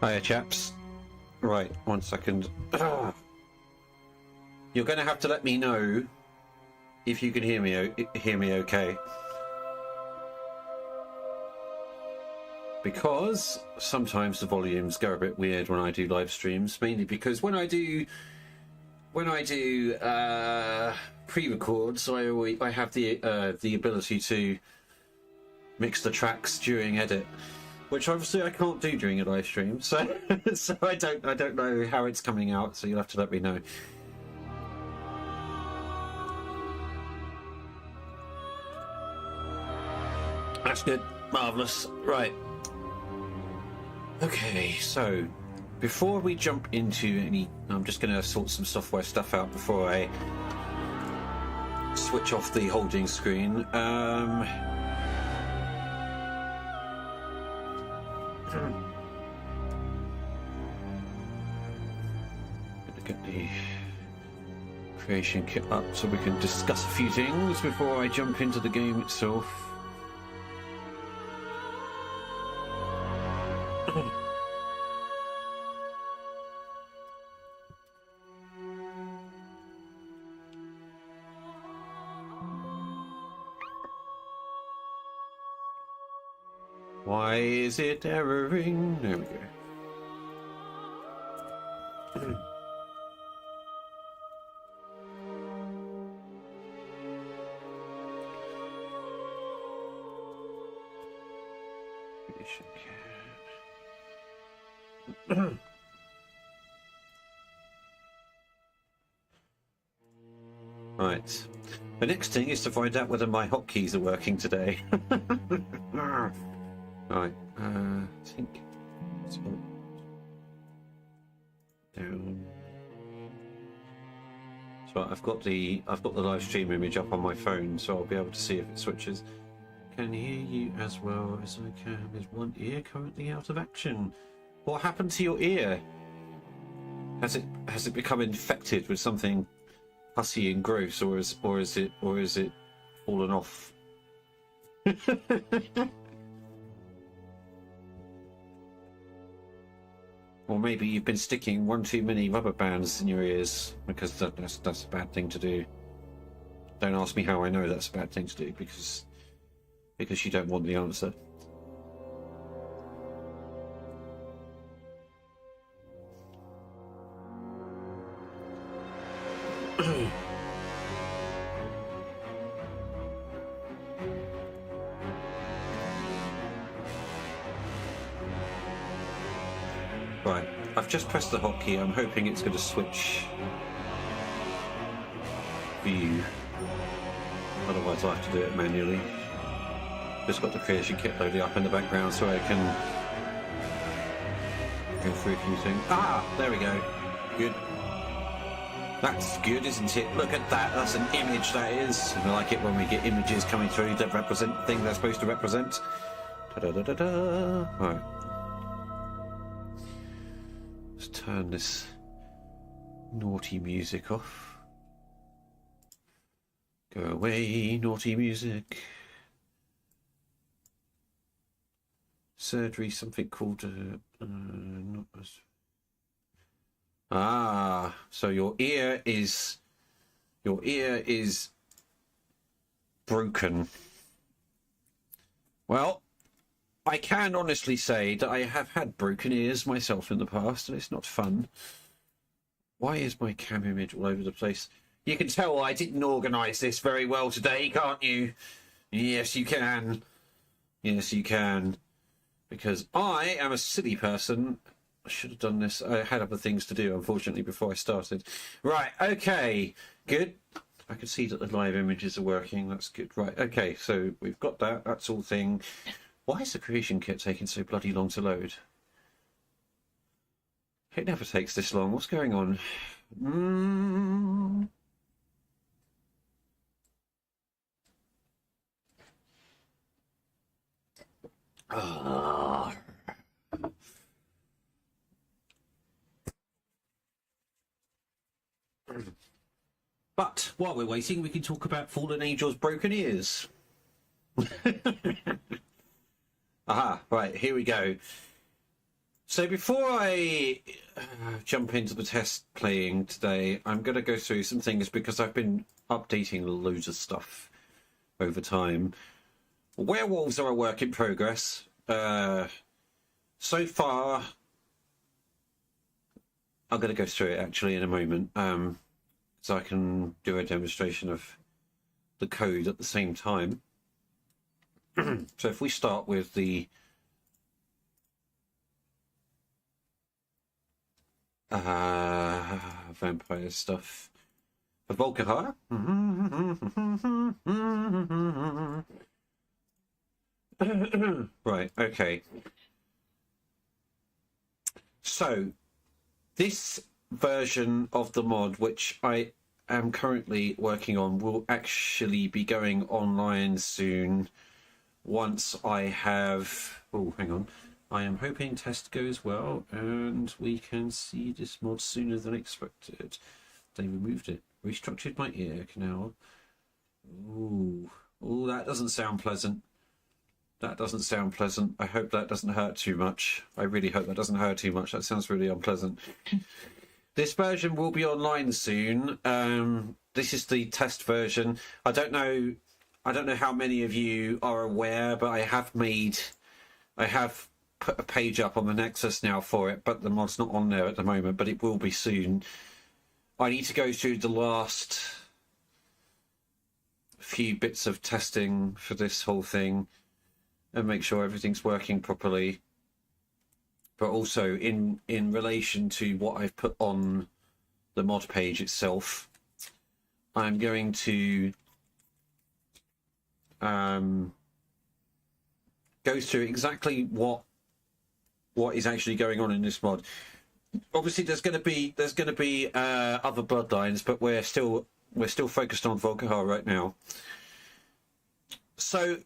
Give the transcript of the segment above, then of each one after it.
Hiya, chaps. Right, 1 second. You're going to have to let me know if you can hear me okay. Because sometimes the volumes go a bit weird when I do live streams, mainly because when I do pre-records, I have the ability to mix the tracks during edit, which obviously I can't do during a live stream. So so I don't know how it's coming out. So you'll have to let me know. That's good. Marvelous. Right. Okay, so before we jump into any, I'm just going to sort some software stuff out before I switch off the holding screen. Get the creation kit up so we can discuss a few things before I jump into the game itself. Why is it erroring? There we go. Right. The next thing is to find out whether my hotkeys are working today. Right. I think it's down. So I've got the live stream image up on my phone, so I'll be able to see if it switches. Can hear you as well as I can. Is one ear currently out of action? What happened to your ear? Has it become infected with something pussy and gross, or is it fallen off? Or maybe you've been sticking one too many rubber bands in your ears, because that's a bad thing to do. Don't ask me how I know that's a bad thing to do, because you don't want the answer. Right, I've just pressed the hotkey. I'm hoping it's going to switch view. Otherwise I'll have to do it manually. Just got the creation kit loaded up in the background so I can go through a few things. Ah, there we go. Good. That's good, isn't it? Look at that. That's an image, that is. I like it when we get images coming through that represent the thing they're supposed to represent. Da-da-da-da-da. Right. Let's turn this naughty music off. Go away, naughty music. Surgery, something called not as... Ah, so your ear is broken. Well, I can honestly say that I have had broken ears myself in the past, and it's not fun. Why is my cam image all over the place? You can tell I didn't organise this very well today, can't you? Yes, you can. Yes, you can. Because I am a silly person. I should have done this. I had other things to do, unfortunately, before I started. Right, okay. Good. I can see that the live images are working. That's good. Right, okay. So we've got that. That's all thing. Why is the creation kit taking so bloody long to load? It never takes this long. What's going on? But while we're waiting, we can talk about Fallen Angel's broken ears. Aha, right, here we go. So before I jump into the test playing today, I'm going to go through some things because I've been updating loads of stuff over time. Werewolves are a work in progress. So far, I'm going to go through it actually in a moment, so I can do a demonstration of the code at the same time. So if we start with the vampire stuff for Volkihar. Right, okay. So this version of the mod, which I am currently working on, will actually be going online soon once I have... Oh, hang on. I am hoping test goes well and we can see this mod sooner than expected. They removed it. Restructured my ear canal. Ooh. Ooh, that doesn't sound pleasant. That doesn't sound pleasant. I hope that doesn't hurt too much. I really hope that doesn't hurt too much. That sounds really unpleasant. This version will be online soon. This is the test version. I don't know how many of you are aware, but I have put a page up on the Nexus now for it, but the mod's not on there at the moment, but it will be soon. I need to go through the last few bits of testing for this whole thing and make sure everything's working properly. But also in relation to what I've put on the mod page itself, I'm going to go through exactly what is actually going on in this mod. Obviously, there's going to be other bloodlines, but we're still focused on Volkihar right now. So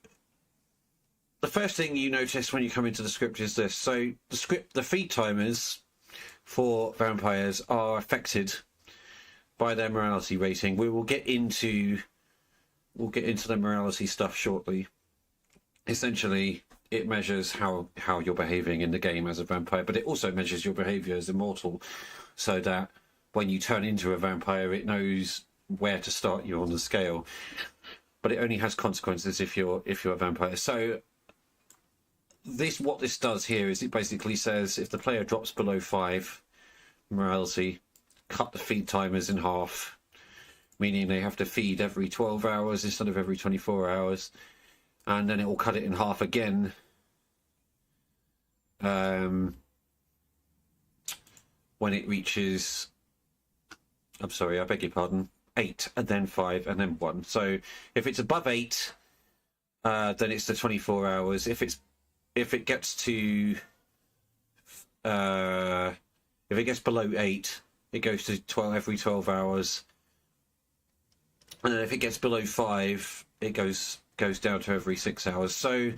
the first thing you notice when you come into the script is this. So the feed timers for vampires are affected by their morality rating. We'll get into the morality stuff shortly. Essentially, it measures how you're behaving in the game as a vampire, but it also measures your behavior as immortal, so that when you turn into a vampire, it knows where to start you on the scale. But it only has consequences if you're a vampire. So what this does here is it basically says if the player drops below 5 morality, cut the feed timers in half, meaning they have to feed every 12 hours instead of every 24 hours. And then it will cut it in half again when it reaches, I'm sorry, I beg your pardon, 8 and then 5 and then 1. So if it's above 8, then it's the 24 hours. If it gets to if it gets below 8, it goes to 12 every 12 hours. And then if it gets below 5, it goes down to every 6 hours. So,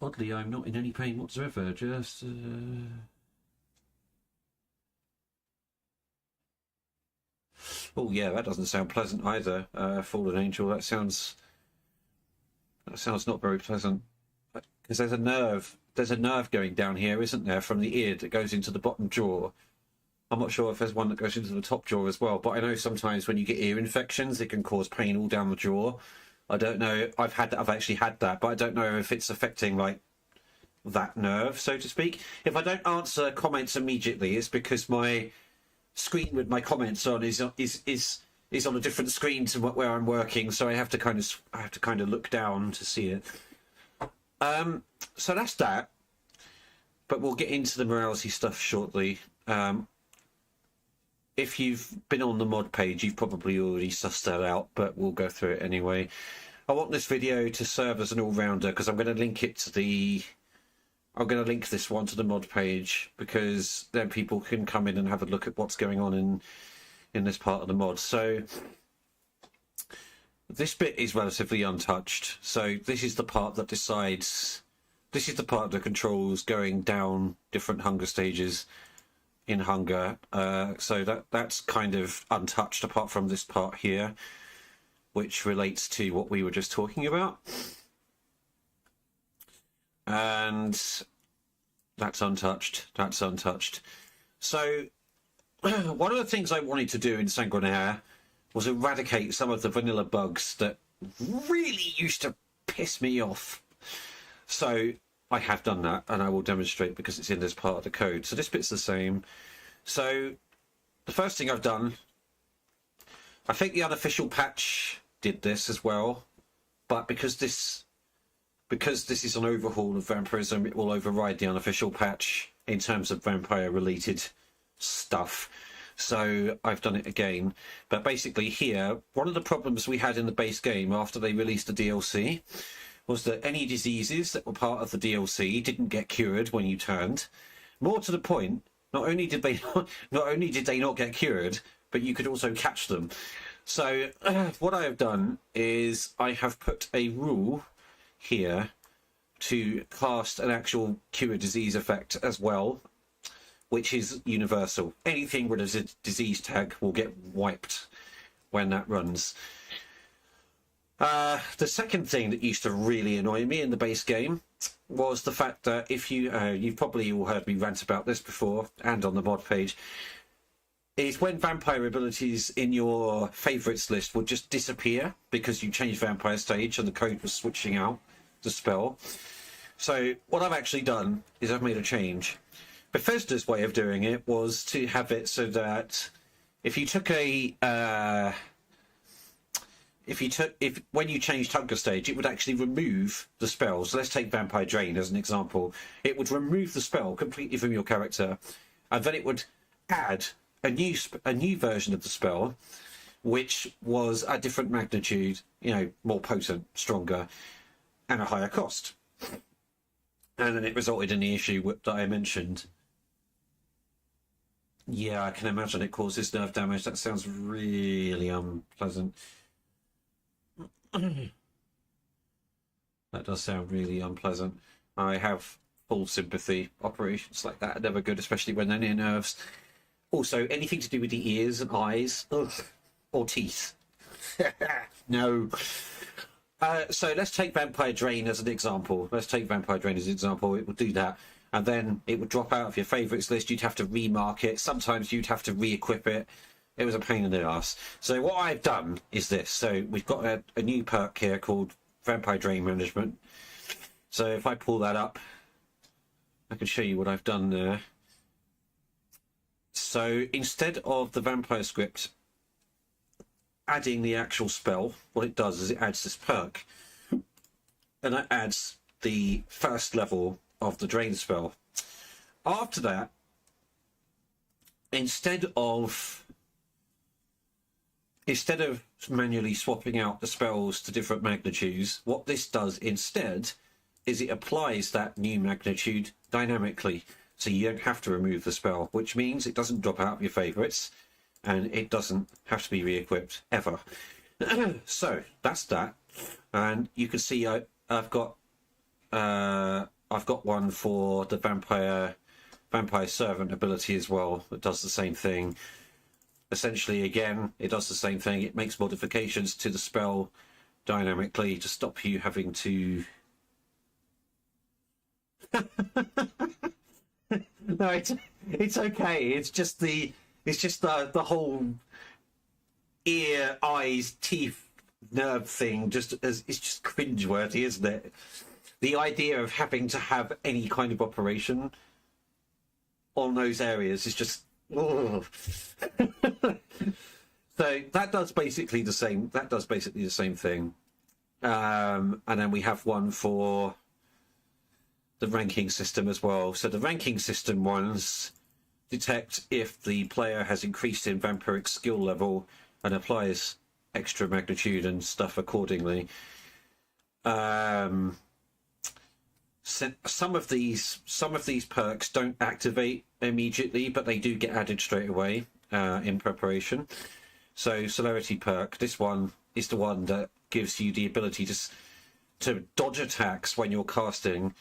oddly, I'm not in any pain whatsoever. Just oh yeah, that doesn't sound pleasant either. Fallen angel. That sounds not very pleasant. Because there's a nerve going down here, isn't there, from the ear that goes into the bottom jaw. I'm not sure if there's one that goes into the top jaw as well, but I know sometimes when you get ear infections, it can cause pain all down the jaw. I don't know. I've actually had that, but I don't know if it's affecting like that nerve, so to speak. If I don't answer comments immediately, it's because my screen with my comments on is on a different screen to where I'm working, so I have to kind of look down to see it. So that's that. But we'll get into the morality stuff shortly. If you've been on the mod page, you've probably already sussed that out, but we'll go through it anyway. I want this video to serve as an all-rounder because I'm going to link it to I'm going to link this one to the mod page, because then people can come in and have a look at what's going on in this part of the mod. So this bit is relatively untouched. So this is the part that decides. This is the part that controls going down different hunger stages in hunger. So that's kind of untouched apart from this part here, which relates to what we were just talking about. And That's untouched. That's untouched. So, one of the things I wanted to do in Sanguinaire was eradicate some of the vanilla bugs that really used to piss me off. So, I have done that, and I will demonstrate because it's in this part of the code. So this bit's the same. So, the first thing I've done, I think the unofficial patch did this as well, but because this is an overhaul of vampirism, it will override the unofficial patch in terms of vampire-related stuff. So I've done it again. But basically here, one of the problems we had in the base game after they released the DLC was that any diseases that were part of the DLC didn't get cured when you turned. More to the point, not only did they not get cured, but you could also catch them. So what I have done is I have put a rule here to cast an actual cure disease effect as well, which is universal. Anything with a disease tag will get wiped when that runs. The second thing that used to really annoy me in the base game was the fact that if you've probably all heard me rant about this before and on the mod page, is when vampire abilities in your favourites list would just disappear because you changed vampire stage and the code was switching out the spell. So what I've actually done is I've made a change. Bethesda's way of doing it was to have it so that if you took when you changed Hunker stage, it would actually remove the spell. So let's take Vampire Drain as an example. It would remove the spell completely from your character, and then it would add a new version of the spell, which was a different magnitude, more potent, stronger, and a higher cost. And then it resulted in the issue that I mentioned. Yeah, I can imagine it causes nerve damage. That sounds really unpleasant. That does sound really unpleasant. I have full sympathy. Operations like that are never good, especially when they're near nerves. Also, anything to do with the ears and eyes, or teeth. No. So let's take Vampire Drain as an example. It would do that. And then it would drop out of your favourites list. You'd have to remark it. Sometimes you'd have to re-equip it. It was a pain in the ass. So what I've done is this. So we've got a new perk here called Vampire Drain Management. So if I pull that up, I can show you what I've done there. So instead of the vampire script adding the actual spell, what it does is it adds this perk. And that adds the first level of the drain spell. After that, instead of manually swapping out the spells to different magnitudes, what this does instead is it applies that new magnitude dynamically. So you don't have to remove the spell, which means it doesn't drop out of your favourites and it doesn't have to be re-equipped ever. So that's that. And you can see I've got one for the vampire servant ability as well that does the same thing. Essentially, again, it does the same thing. It makes modifications to the spell dynamically to stop you having to... No, it's okay. It's just the whole ear, eyes, teeth, nerve thing. It's just cringeworthy, isn't it? The idea of having to have any kind of operation on those areas is just... So that does basically the same. Thing. And then we have one for the ranking system as well. So the ranking system ones detect if the player has increased in vampiric skill level and applies extra magnitude and stuff accordingly. Some of these perks don't activate immediately, but they do get added straight away in preparation. So celerity perk, this one is the one that gives you the ability to dodge attacks when you're casting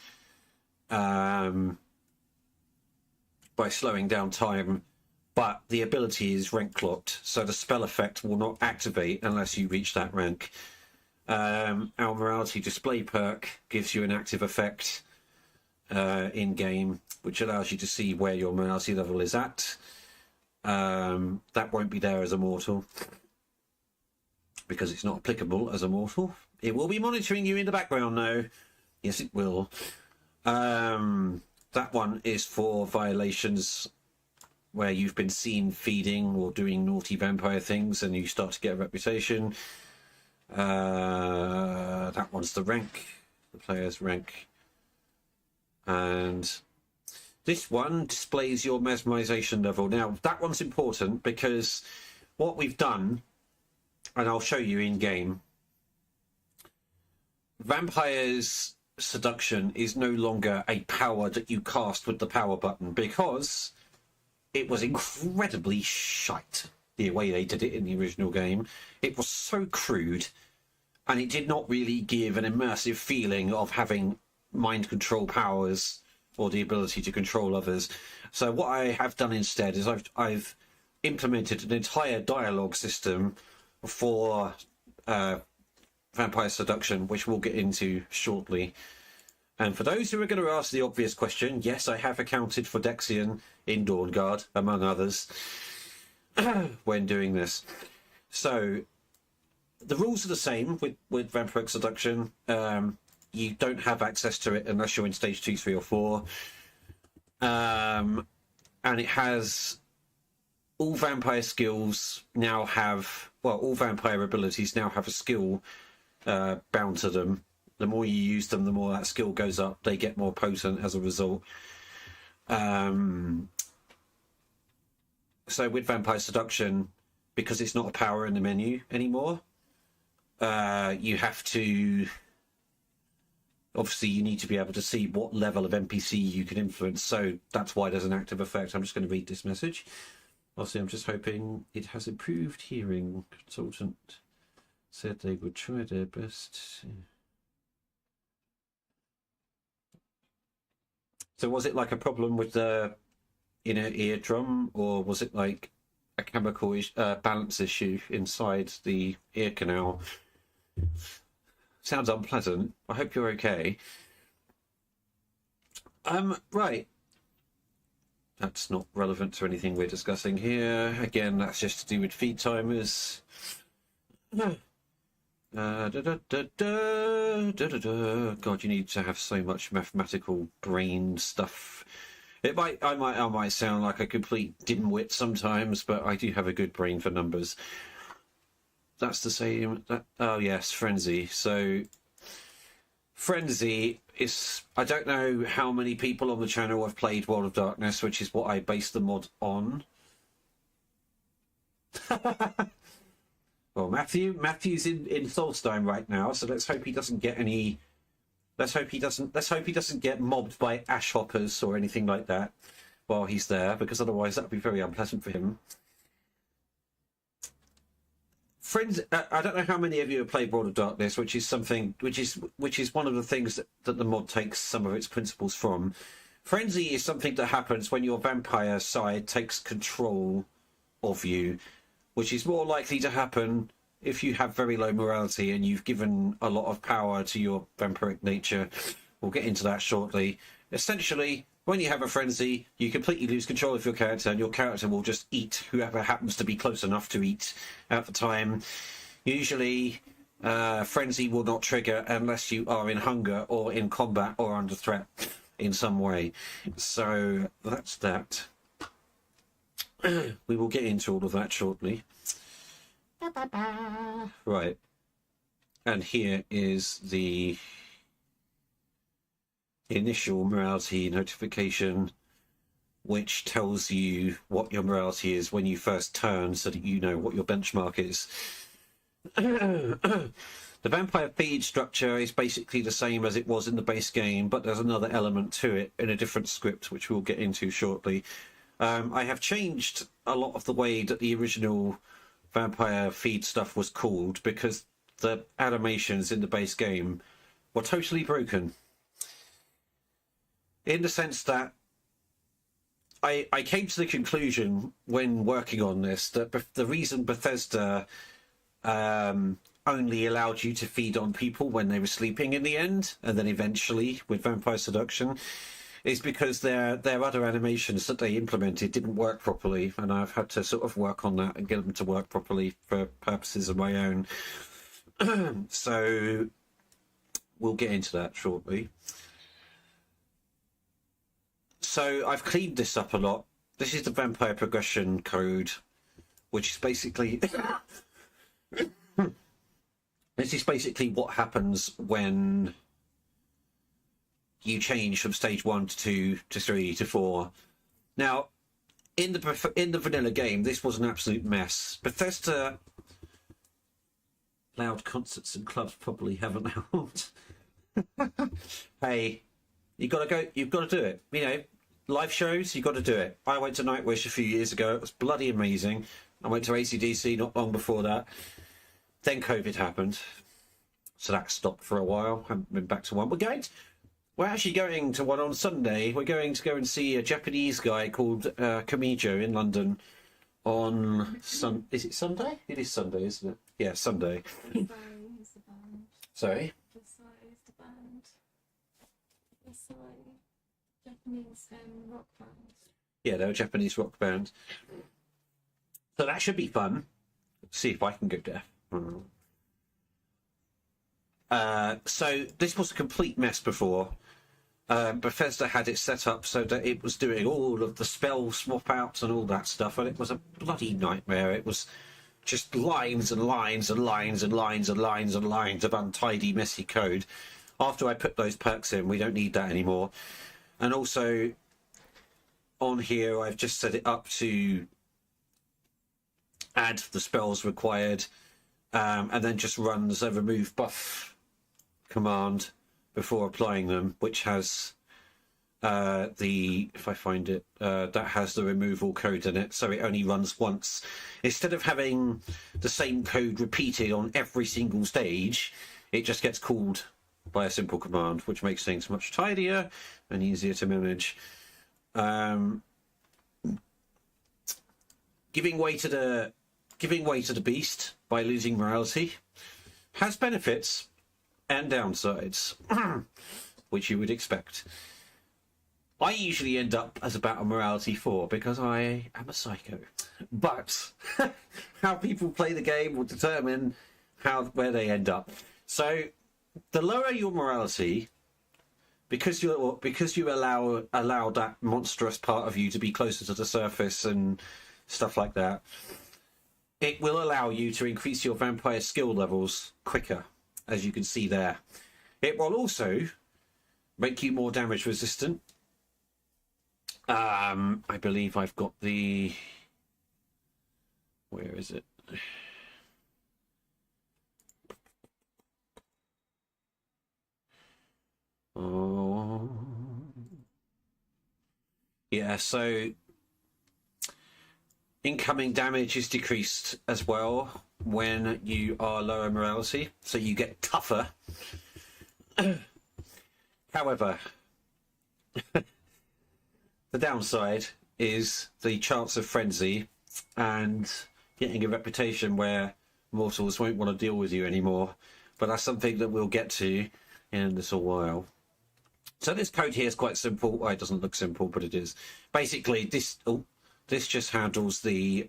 by slowing down time, but the ability is rank locked, so the spell effect will not activate unless you reach that rank. Our morality display perk gives you an active effect in game which allows you to see where your morality level is at. That won't be there as a mortal because it's not applicable as a mortal. It will be monitoring you in the background though. Yes, it will. That one is for violations where you've been seen feeding or doing naughty vampire things and you start to get a reputation. That one's the rank, the player's rank. And this one displays your mesmerization level. Now, that one's important because what we've done, and I'll show you in game, Vampire's Seduction is no longer a power that you cast with the power button because it was incredibly shite the way they did it in the original game. It was so crude and it did not really give an immersive feeling of having mind control powers or the ability to control others. So what I have done instead is I've implemented an entire dialogue system for Vampire Seduction, which we'll get into shortly. And for those who are going to ask the obvious question, yes, I have accounted for Dexian in Dawnguard, among others, when doing this. So the rules are the same with Vampire Seduction. You don't have access to it unless you're in stage 2, 3, or 4. And it has all vampire skills now have, well, all vampire abilities now have a skill bound to them. The more you use them, the more that skill goes up. They get more potent as a result. So with Vampire Seduction, because it's not a power in the menu anymore, you have to... Obviously, you need to be able to see what level of NPC you can influence. So that's why there's an active effect. I'm just going to read this message. Obviously, I'm just hoping it has improved hearing. Consultant said they would try their best. So was it like a problem with the inner eardrum, or was it like a chemical balance issue inside the ear canal? Sounds unpleasant. I hope you're okay. Right. That's not relevant to anything we're discussing here. Again, that's just to do with feed timers. God, you need to have so much mathematical brain stuff. I might sound like a complete dimwit sometimes, but I do have a good brain for numbers. That's the same. Oh yes, Frenzy. So Frenzy is, I don't know how many people on the channel have played World of Darkness, which is what I base the mod on. Well, Matthew's in Solstein right now, so let's hope he doesn't get any. Let's hope he doesn't get mobbed by ash hoppers or anything like that while he's there, because otherwise that would be very unpleasant for him. Friends, I don't know how many of you have played World of Darkness, which is one of the things that the mod takes some of its principles from. Frenzy is something that happens when your vampire side takes control of you, which is more likely to happen if you have very low morality and you've given a lot of power to your vampiric nature. We'll get into that shortly. Essentially, when you have a frenzy, you completely lose control of your character, and your character will just eat whoever happens to be close enough to eat at the time. Usually, frenzy will not trigger unless you are in hunger or in combat or under threat in some way. So that's that. We will get into all of that shortly. Right. And here is the initial morality notification, which tells you what your morality is when you first turn, so that you know what your benchmark is. The vampire feed structure is basically the same as it was in the base game, but there's another element to it in a different script, which we'll get into shortly. I have changed a lot of the way that the original vampire feed stuff was called, because the animations in the base game were totally broken. In the sense that I came to the conclusion when working on this that the reason Bethesda only allowed you to feed on people when they were sleeping in the end, and then eventually with Vampire Seduction, is because their other animations that they implemented didn't work properly, and I've had to sort of work on that and get them to work properly for purposes of my own. So we'll get into that shortly. So I've cleaned this up a lot. This is the vampire progression code, which is basically this is basically what happens when you change from stage 1 to 2 to 3 to 4. Now, in the vanilla game, this was an absolute mess. Bethesda loud concerts and clubs probably haven't helped. Hey, you've got to do it. You know, live shows, you've got to do it. I went to Nightwish a few years ago. It was bloody amazing. I went to AC/DC not long before that. Then COVID happened, so that stopped for a while. Haven't been back to one. We're actually going to one on Sunday. We're going to go and see a Japanese guy called Kamijo in London on Is it Sunday? It is Sunday, isn't it? Yeah, Sunday. Sorry? Japanese rock band. Yeah, they're a Japanese rock band. So that should be fun. Let's see if I can go deaf. So this was a complete mess before. Bethesda had it set up so that it was doing all of the spell swap outs and all that stuff, and it was a bloody nightmare. It was just lines and lines and lines and lines and lines and lines of untidy, messy code. After I put those perks in, we don't need that anymore. And also, on here, I've just set it up to add the spells required, and then just runs a remove buff command before applying them, which has if I find it, that has the removal code in it, so it only runs once. Instead of having the same code repeated on every single stage, it just gets called by a simple command, which makes things much tidier and easier to manage. Giving way to the beast by losing morality has benefits and downsides, which you would expect. I usually end up as about a morality 4 because I am a psycho. But how people play the game will determine where they end up. So the lower your morality, because you allow that monstrous part of you to be closer to the surface and stuff like that, it will allow you to increase your vampire skill levels quicker, as you can see there. It will also make you more damage resistant. I believe I've got the... Where is it? Oh... Yeah, so incoming damage is decreased as well when you are lower morality, so you get tougher. However, the downside is the chance of frenzy and getting a reputation where mortals won't want to deal with you anymore. But that's something that we'll get to in a little while. So this code here is quite simple. Well, it doesn't look simple, but it is. Basically, this just handles the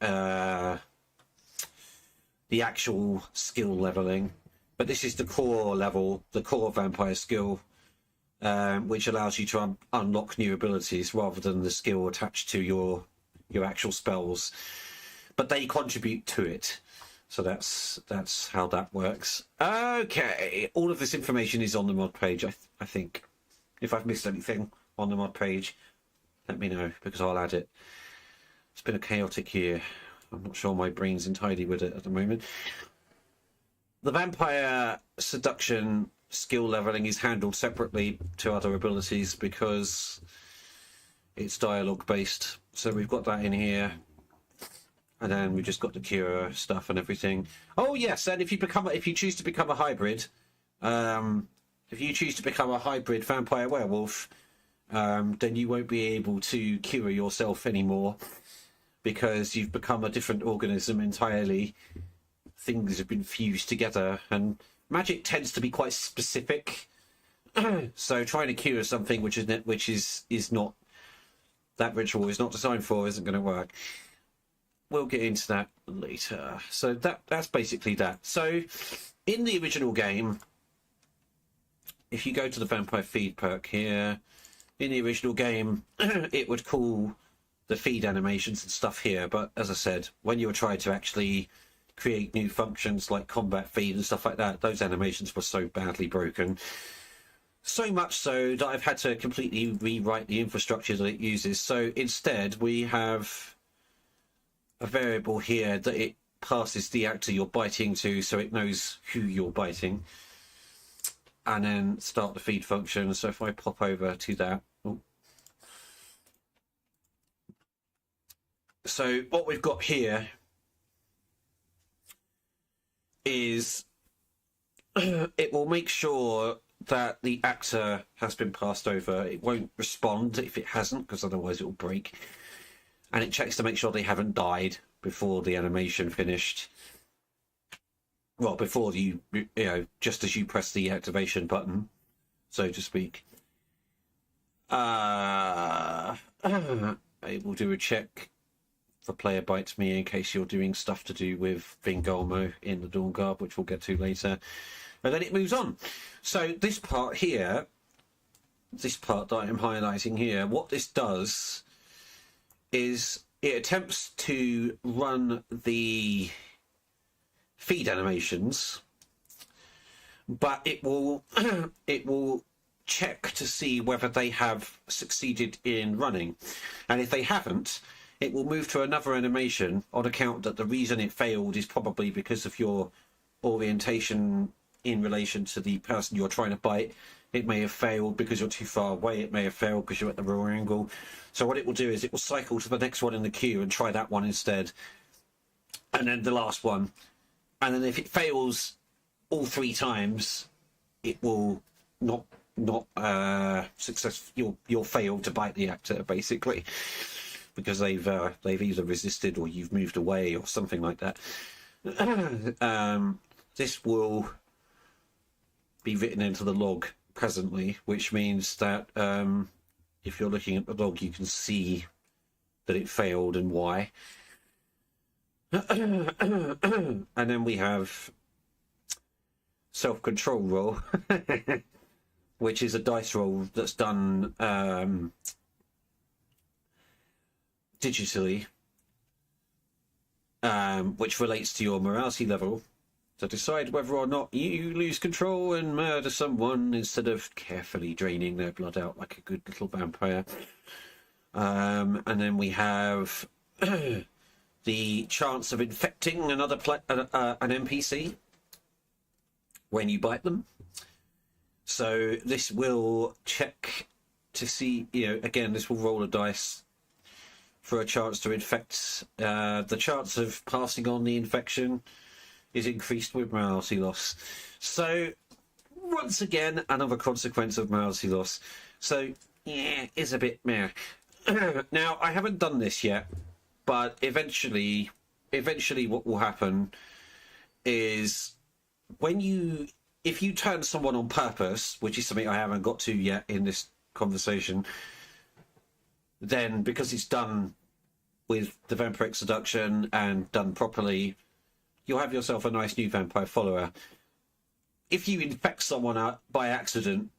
actual skill leveling. But this is the core level, the core vampire skill, which allows you to unlock new abilities rather than the skill attached to your actual spells. But they contribute to it. So that's how that works. Okay, all of this information is on the mod page, I think. If I've missed anything on the mod page, let me know, because I'll add it. It's been a chaotic year. I'm not sure my brain's entirely with it at the moment. The vampire seduction skill leveling is handled separately to other abilities because it's dialogue based. So we've got that in here. And then we've just got the cure stuff and everything. Oh yes, and if you choose to become a hybrid, if you choose to become a hybrid vampire werewolf, then you won't be able to cure yourself anymore because you've become a different organism entirely. Things have been fused together, and magic tends to be quite specific So trying to cure something which is not that ritual is not designed for isn't going to work. We'll get into that later. So that's basically that. So in the original game, if you go to the vampire feed perk here, in the original game, it would call the feed animations and stuff here. But as I said, when you were trying to actually create new functions like combat feed and stuff like that, those animations were so badly broken. So much so that I've had to completely rewrite the infrastructure that it uses. So instead, we have a variable here that it passes the actor you're biting to, so it knows who you're biting. And then start the feed function. So if I pop over to that. Oh. So what we've got here is it will make sure that the actor has been passed over. It won't respond if it hasn't, because otherwise it will break. And it checks to make sure they haven't died before the animation finished. Well, before you just as you press the activation button, so to speak. I will do a check for player bites me in case you're doing stuff to do with Vingolmo in the Dawn Guard, which we'll get to later. And then it moves on. So this part here, this part that I'm highlighting here, what this does is it attempts to run the feed animations, but it will it will check to see whether they have succeeded in running, and if they haven't, it will move to another animation on account that the reason it failed is probably because of your orientation in relation to the person you're trying to bite. It may have failed because you're too far away. It may have failed because you're at the wrong angle. So what it will do is it will cycle to the next one in the queue and try that one instead, and then the last one. And then if it fails all 3 times, it will not you'll fail to bite the actor, basically, because they've either resisted or you've moved away or something like that. This will be written into the log presently, which means that if you're looking at the log, you can see that it failed and why. And then we have self-control roll, which is a dice roll that's done digitally, which relates to your morality level, to decide whether or not you lose control and murder someone instead of carefully draining their blood out like a good little vampire. And then we have the chance of infecting another an NPC when you bite them. So this will check to see, again, this will roll a dice for a chance to infect. The chance of passing on the infection is increased with morality loss. So once again, another consequence of morality loss. So yeah, it's a bit meh. Now, I haven't done this yet, but eventually what will happen is if you turn someone on purpose, which is something I haven't got to yet in this conversation, then because it's done with the vampiric seduction and done properly, you'll have yourself a nice new vampire follower. If you infect someone by accident,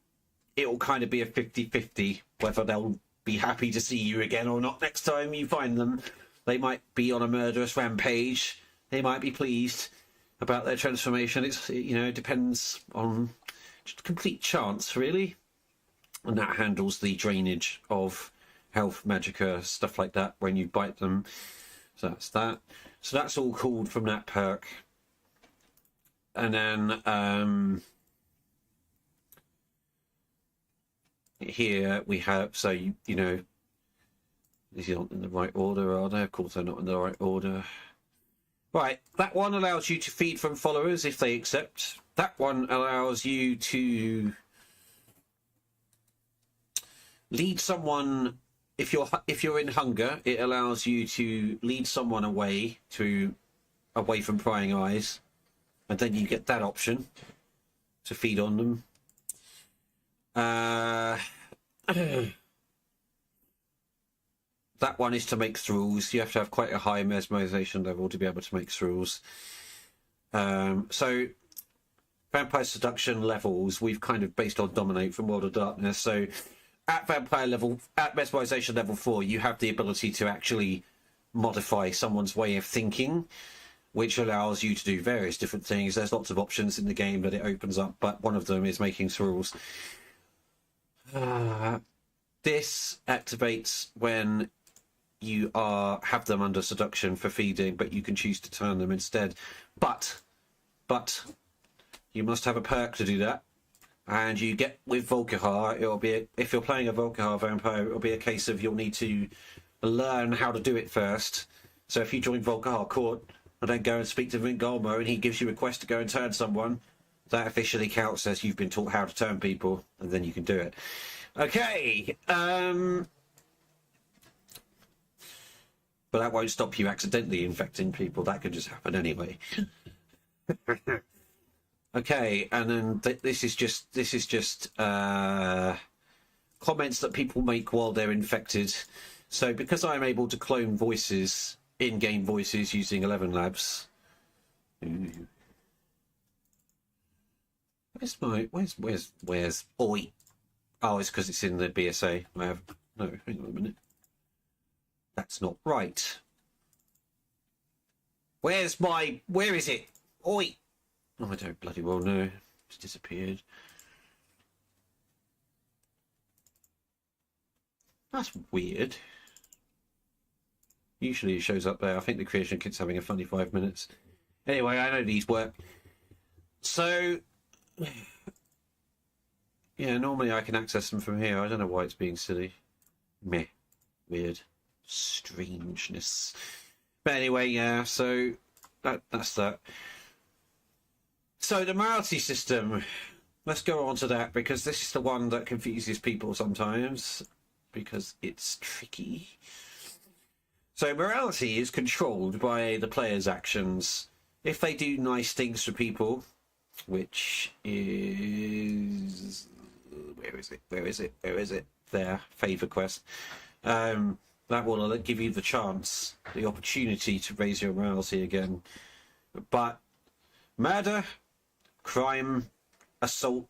it will kind of be a 50-50 whether they'll be happy to see you again or not next time you find them. They might be on a murderous rampage. They might be pleased about their transformation. It depends on just complete chance, really. And that handles the drainage of health, magicka, stuff like that when you bite them. So that's that. So that's all called from that perk. And then here we have, so these aren't in the right order, are they? Of course they're not in the right order. Right, that one allows you to feed from followers if they accept. That one allows you to lead someone. If you're in hunger, it allows you to lead someone away from prying eyes, and then you get that option to feed on them. Uh, that one is to make thralls. You have to have quite a high mesmerization level to be able to make thralls. So vampire seduction levels we've kind of based on dominate from World of Darkness. So at vampire level, at mesmerization level 4, you have the ability to actually modify someone's way of thinking, which allows you to do various different things. There's lots of options in the game that it opens up, but one of them is making thralls. This activates when you have them under seduction for feeding, but you can choose to turn them instead. But you must have a perk to do that. And you get with Volkihar, it'll be if you're playing a Volkihar vampire, it'll be a case of you'll need to learn how to do it first. So if you join Volkihar Court and then go and speak to Vingolmo and he gives you a quest to go and turn someone, that officially counts as you've been taught how to turn people, and then you can do it. Okay. But that won't stop you accidentally infecting people. That can just happen anyway. Okay, and then this is just comments that people make while they're infected. So because I'm able to clone voices, in-game voices, using 11 Labs. Where's Oi? Oh, it's because it's in the BSA. No, hang on a minute. That's not right. Where is it? Oi! Oh, I don't bloody well know. It's disappeared. That's weird. Usually it shows up there. I think the creation kit's having a funny 5 minutes. Anyway, I know these work. So, yeah, normally I can access them from here. I don't know why it's being silly. Meh. Weird. Strangeness. But anyway, yeah, so that's that. So the morality system, let's go on to that, because this is the one that confuses people sometimes, because it's tricky. So morality is controlled by the player's actions. If they do nice things for people, which is... Where is it? There, favour quest. That will give you the chance, the opportunity to raise your morality again. But murder, crime, assault,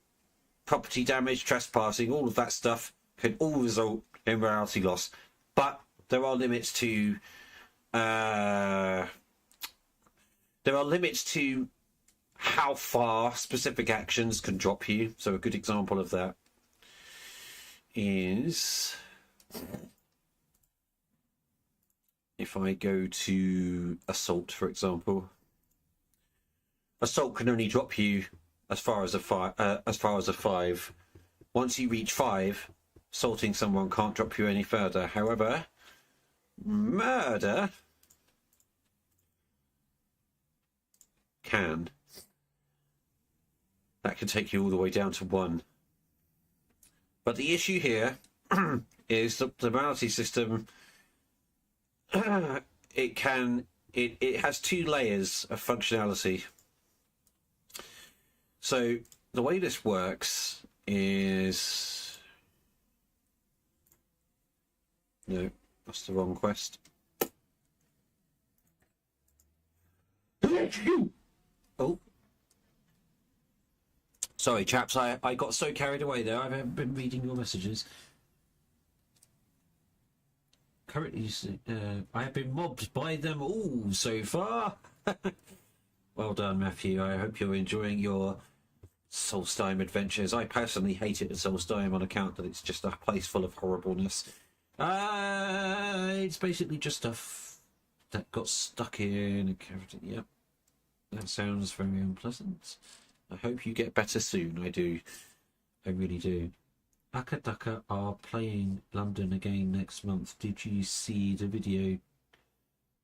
property damage, trespassing, all of that stuff can all result in morality loss. But there are limits to how far specific actions can drop you. So a good example of that is if I go to assault, for example. Assault can only drop you as far as a 5. Once you reach 5, assaulting someone can't drop you any further. However, murder can. That can take you all the way down to 1. But the issue here is that the morality system, it has 2 layers of functionality. So the way this works is... No, that's the wrong quest. Oh. Sorry, chaps, I got so carried away there. I haven't been reading your messages. Currently, I have been mobbed by them all so far. Well done, Matthew. I hope you're enjoying your Solstheim adventures. I personally hate it at Solstheim on account that it's just a place full of horribleness. It's basically just stuff that got stuck in a cavity. Yep. That sounds very unpleasant. I hope you get better soon. I do. I really do. Akadaka are playing London again next month. Did you see the video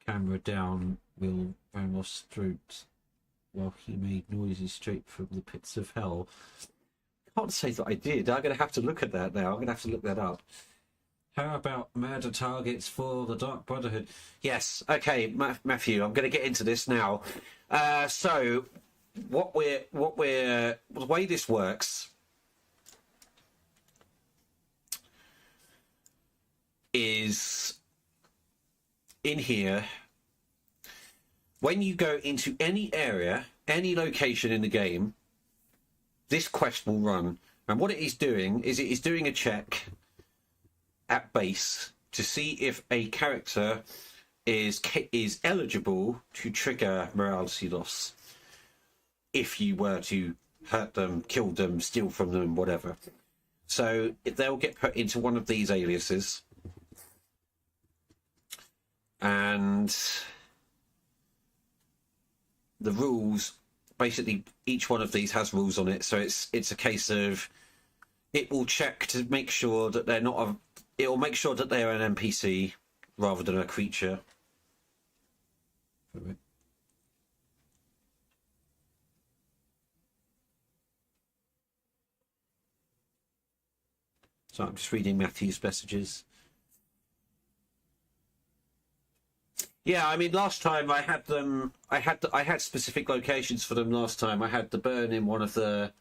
camera down Will Ramos' throat while he made noises straight from the pits of hell? Can't say that I did. I'm going to have to look at that now. I'm going to have to look that up. How about murder targets for the Dark Brotherhood? Yes. Okay, Matthew, I'm going to get into this now. So the way this works is in here. When you go into any area, any location in the game, this quest will run. And what it is doing is it is doing a check at base to see if a character is eligible to trigger morality loss if you were to hurt them, kill them, steal from them, whatever. So they'll get put into one of these aliases, and the rules, basically each one of these has rules on it, so it's a case of it will check to make sure that they're not it will make sure that they're an NPC rather than a creature. So I'm just reading Matthew's messages. Yeah, I mean, last time I had them. I had specific locations for them. Last time I had the burn in one of the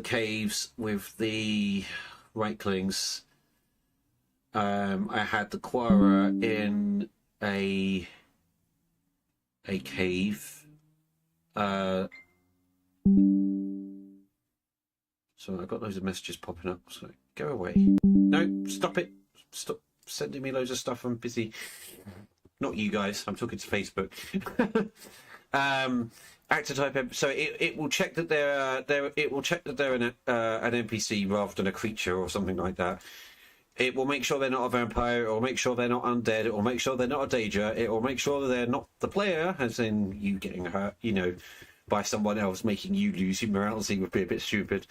caves with the Reiklings. I had the Quara in a cave. So I've got loads of messages popping up. So go away. No, stop it. Stop sending me loads of stuff. I'm busy. Not you guys. I'm talking to Facebook. Actor type. So it will check that it will check that they're an NPC rather than a creature or something like that. It will make sure they're not a vampire. It will make sure they're not undead. It will make sure they're not a danger. It will make sure that they're not the player, as in you getting hurt, by someone else, making you lose your morality would be a bit stupid.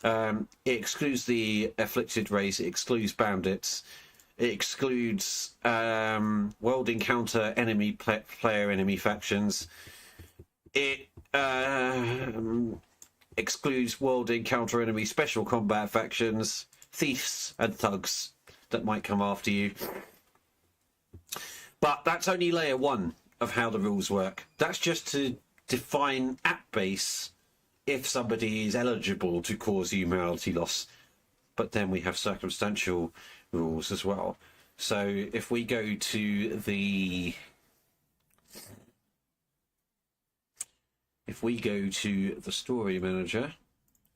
It excludes the afflicted race. It excludes bandits. It excludes world encounter enemy player enemy factions. It excludes world encounter enemy special combat factions, thieves and thugs that might come after you. But that's only layer one of how the rules work. That's just to define at base if somebody is eligible to cause you morality loss. But then we have circumstantial rules as well. So if we go to the story manager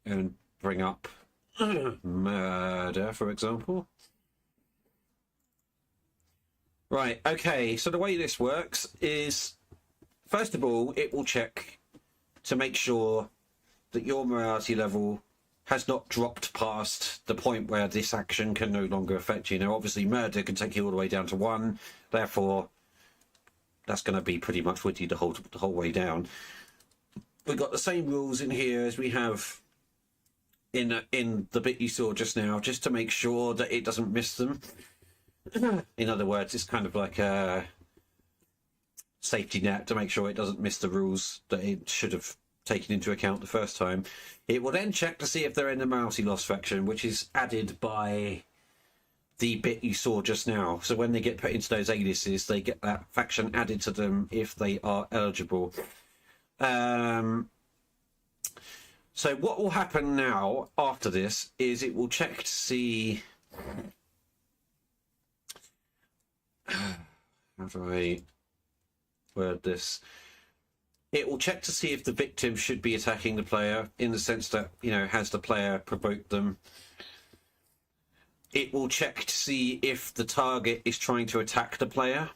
and bring up murder, for example. Right, okay, so the way this works is, first of all, it will check to make sure that your morality level has not dropped past the point where this action can no longer affect you. Now, obviously, murder can take you all the way down to 1, therefore, that's going to be pretty much with you the whole way down. We've got the same rules in here as we have in the bit you saw just now, just to make sure that it doesn't miss them. In other words, it's kind of like a safety net to make sure it doesn't miss the rules that it should have taken into account the first time. It will then check to see if they're in the morality loss faction, which is added by the bit you saw just now. So when they get put into those aliases, they get that faction added to them if they are eligible. So what will happen now after this is it will check to see... How do I word this? It will check to see if the victim should be attacking the player, in the sense that, has the player provoked them. It will check to see if the target is trying to attack the player.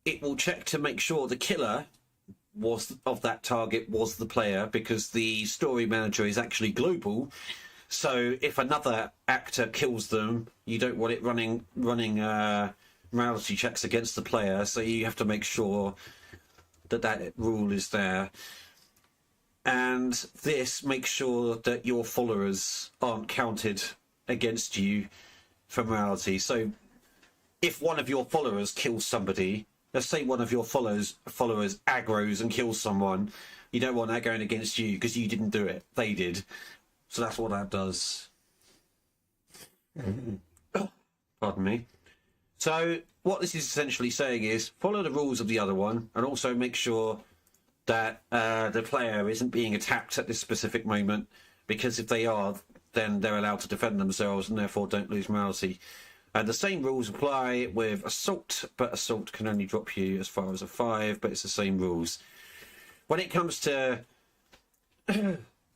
It will check to make sure the killer of that target was the player, because the story manager is actually global. So if another actor kills them, you don't want it running morality checks against the player. So you have to make sure that rule is there. And this makes sure that your followers aren't counted against you for morality. So if one of your followers kills somebody, let's say one of your followers aggroes and kills someone, you don't want that going against you because you didn't do it. They did. So that's what that does. Pardon me. So what this is essentially saying is follow the rules of the other one, and also make sure that the player isn't being attacked at this specific moment, because if they are, then they're allowed to defend themselves and therefore don't lose morality. And the same rules apply with assault, but assault can only drop you as far as a 5, but it's the same rules. When it comes to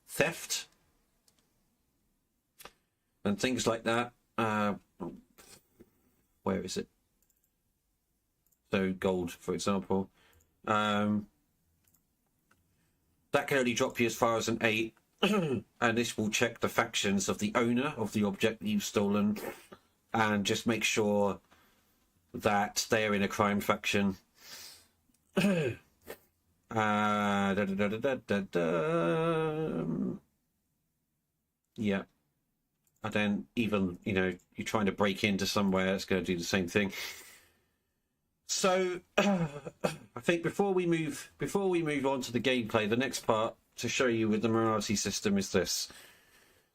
theft and things like that, where is it? So gold, for example, that can only drop you as far as an 8, and this will check the factions of the owner of the object that you've stolen, and just make sure that they are in a crime faction. Yeah. And then even, you're trying to break into somewhere, it's going to do the same thing. So I think before we move on to the gameplay, the next part to show you with the morality system is this.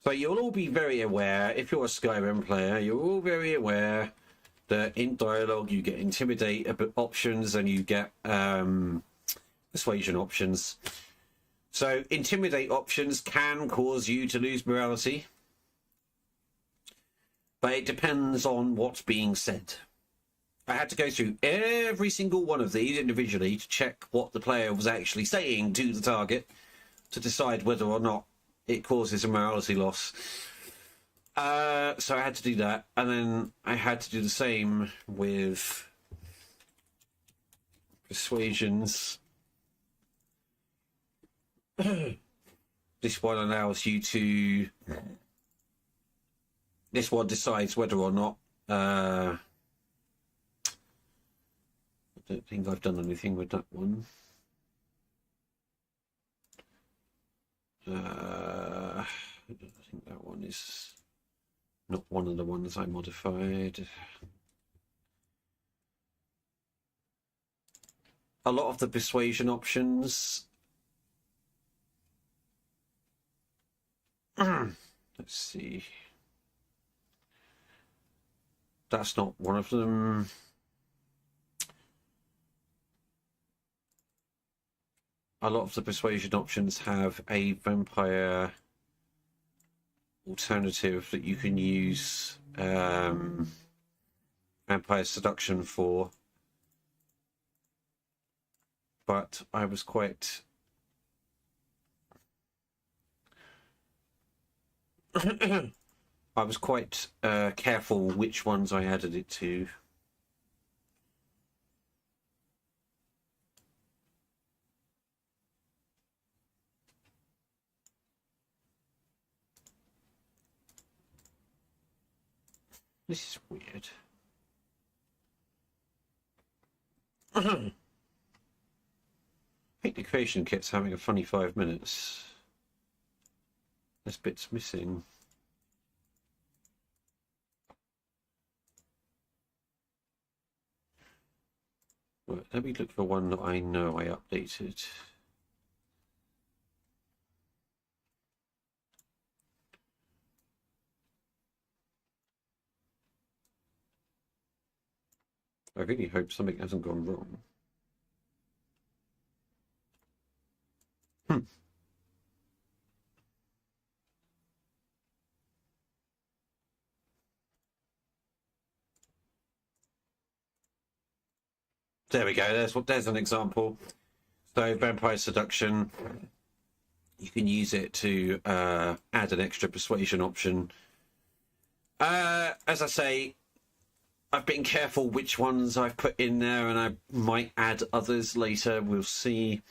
So you'll all be very aware, if you're a Skyrim player, you're all very aware that in dialogue you get intimidate options and you get persuasion options. So intimidate options can cause you to lose morality, but it depends on what's being said. I had to go through every single one of these individually to check what the player was actually saying to the target to decide whether or not it causes a morality loss. So I had to do that, and then I had to do the same with persuasions. This one allows you to... This one decides whether or not... I don't think I've done anything with that one. I think that one is not one of the ones I modified. A lot of the persuasion options... Let's see. That's not one of them. A lot of the persuasion options have a vampire alternative that you can use vampire seduction for. But I was quite... I was quite careful which ones I added it to. This is weird. I think the creation kit's having a funny 5 minutes. This bit's missing. Right, let me look for one that I know I updated. I really hope something hasn't gone wrong. There we go. There's an example. So vampire seduction, you can use it to add an extra persuasion option. As I say, I've been careful which ones I've put in there, and I might add others later. We'll see.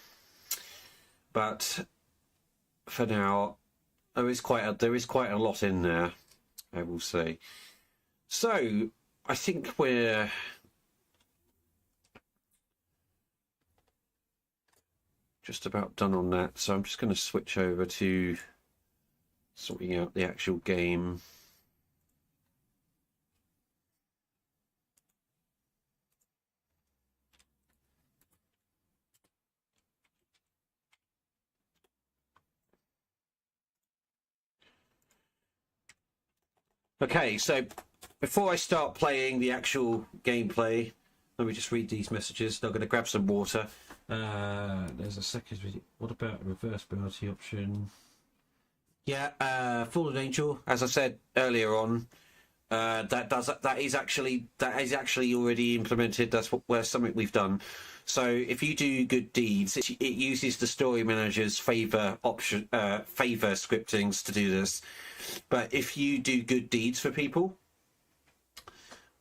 But for now, there is quite a lot in there, I will say. So I think we're just about done on that. So I'm just going to switch over to sorting out the actual game. Okay, so before I start playing the actual gameplay, let me just read these messages. I'm going to grab some water. There's a second video. What about reverse morality option? Yeah, Fallen Angel, as I said earlier on, that is actually already implemented. That's where something we've done. So if you do good deeds, it uses the story manager's favor scriptings to do this. But if you do good deeds for people,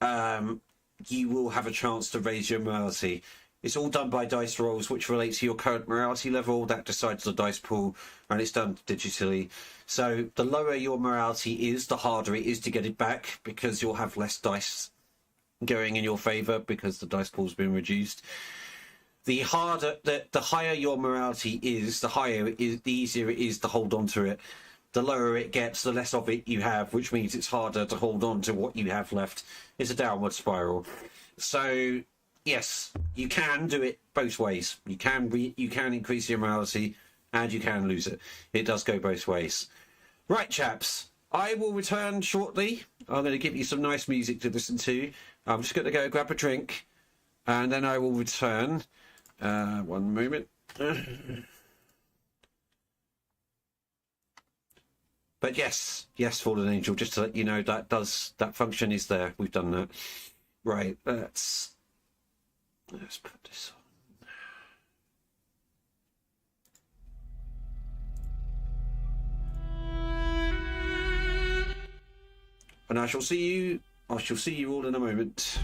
you will have a chance to raise your morality. It's all done by dice rolls, which relate to your current morality level. That decides the dice pool, and it's done digitally. So the lower your morality is, the harder it is to get it back, because you'll have less dice going in your favor because the dice pool's been reduced. The higher your morality is, the easier it is to hold on to it. The lower it gets, the less of it you have, which means it's harder to hold on to what you have left. It's a downward spiral. So yes, you can do it both ways. You can increase your morality, and you can lose it. It does go both ways. Right, chaps. I will return shortly. I'm going to give you some nice music to listen to. I'm just going to go grab a drink, and then I will return. One moment. But yes, Fallen Angel, just to let you know, that function is there. We've done that. Right, let's put this on. And I shall see you all in a moment.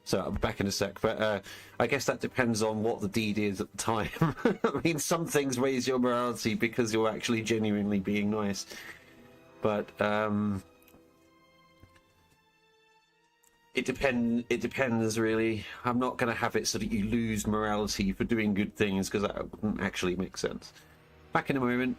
So I'll be back in a sec, but I guess that depends on what the deed is at the time. I mean, some things raise your morality because you're actually genuinely being nice, but it depends really. I'm not going to have it so that you lose morality for doing good things, because that wouldn't actually make sense. Back in a moment.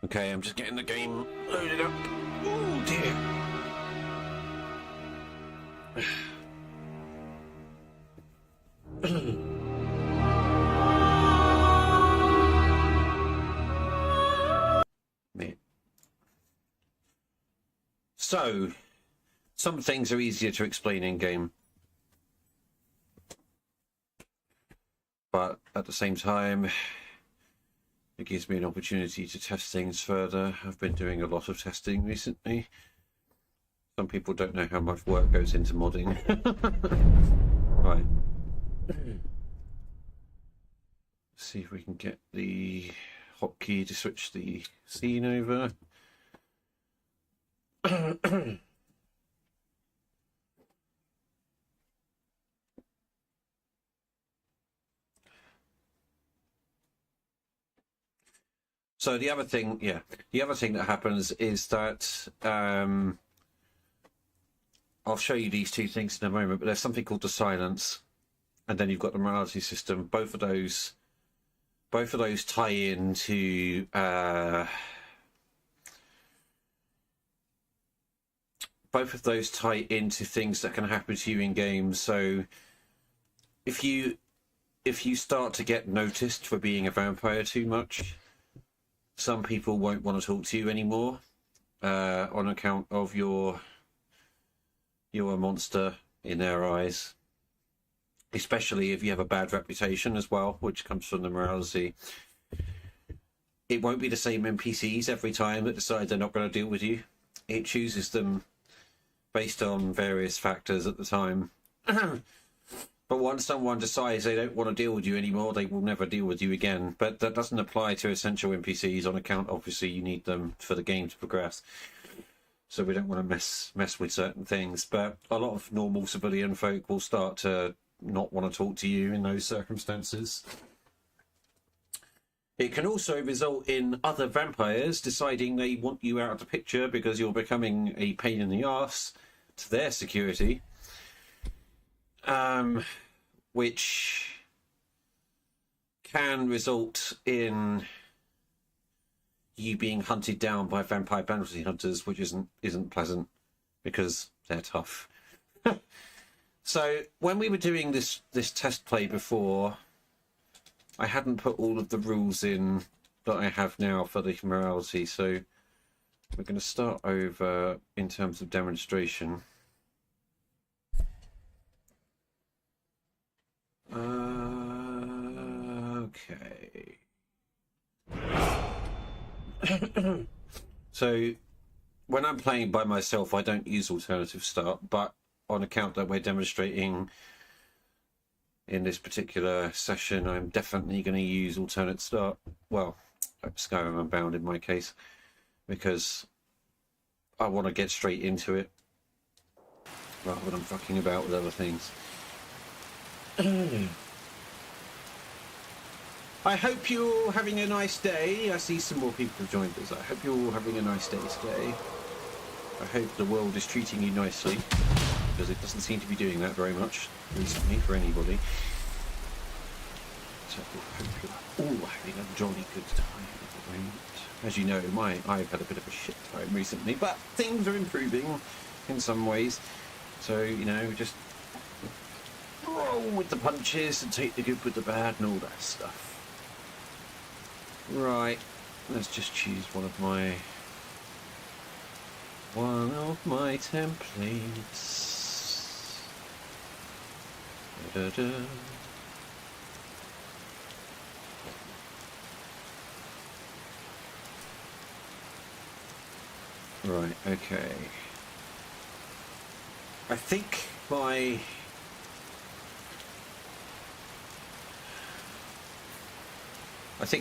Okay, I'm just getting the game loaded up. Oh dear. So, some things are easier to explain in game, but at the same time, it gives me an opportunity to test things further. I've been doing a lot of testing recently. Some people don't know how much work goes into modding. Right. See if we can get the hotkey to switch the scene over. So the other thing, the other thing that happens is that I'll show you these two things in a moment, but there's something called the silence, and then you've got the morality system. Both of those tie into things that can happen to you in games. So if you start to get noticed for being a vampire too much, some people won't want to talk to you anymore on account of you're a monster in their eyes, especially if you have a bad reputation as well, which comes from the morality. It won't be the same NPCs every time that decide they're not going to deal with you. It chooses them based on various factors at the time. But once someone decides they don't want to deal with you anymore, they will never deal with you again. But that doesn't apply to essential NPCs on account, obviously, you need them for the game to progress. So we don't want to mess with certain things. But a lot of normal civilian folk will start to not want to talk to you in those circumstances. It can also result in other vampires deciding they want you out of the picture because you're becoming a pain in the arse to their security. Which can result in you being hunted down by vampire bounty hunters, which isn't pleasant because they're tough. So when we were doing this test play before, I hadn't put all of the rules in that I have now for the morality, so we're going to start over in terms of demonstration. Okay. So when I'm playing by myself, I don't use alternative start, but on account that we're demonstrating in this particular session, I'm definitely going to use alternate start. Well, Skyrim Unbound in my case, because I want to get straight into it rather than fucking about with other things. I hope you're all having a nice day. I see some more people have joined us. I hope you're all having a nice day today. I hope the world is treating you nicely, because it doesn't seem to be doing that very much recently for anybody. So I hope you're all having a jolly good time at the moment. As you know, I've had a bit of a shit time recently, but things are improving in some ways. So, you know, just roll with the punches and take the good with the bad and all that stuff. Right, let's just choose one of my templates. Da-da-da. Right, okay. I think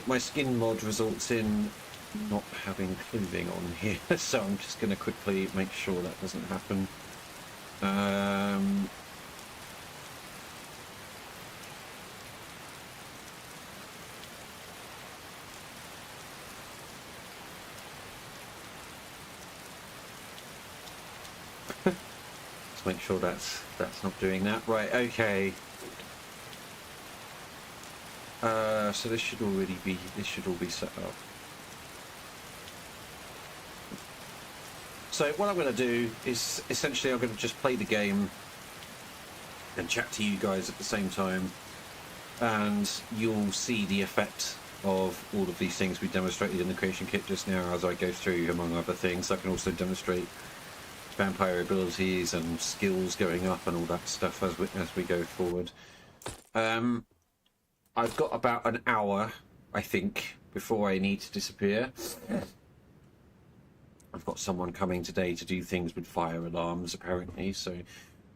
my skin mod results in not having clothing on here, so I'm just going to quickly make sure that doesn't happen. Let's make sure that's not doing that. Right, okay. So this should all be set up. So what I'm going to do is essentially I'm going to just play the game and chat to you guys at the same time, and you'll see the effect of all of these things we demonstrated in the creation kit just now as I go through, among other things. I can also demonstrate vampire abilities and skills going up and all that stuff as we go forward. I've got about an hour, I think, before I need to disappear. I've got someone coming today to do things with fire alarms, apparently, so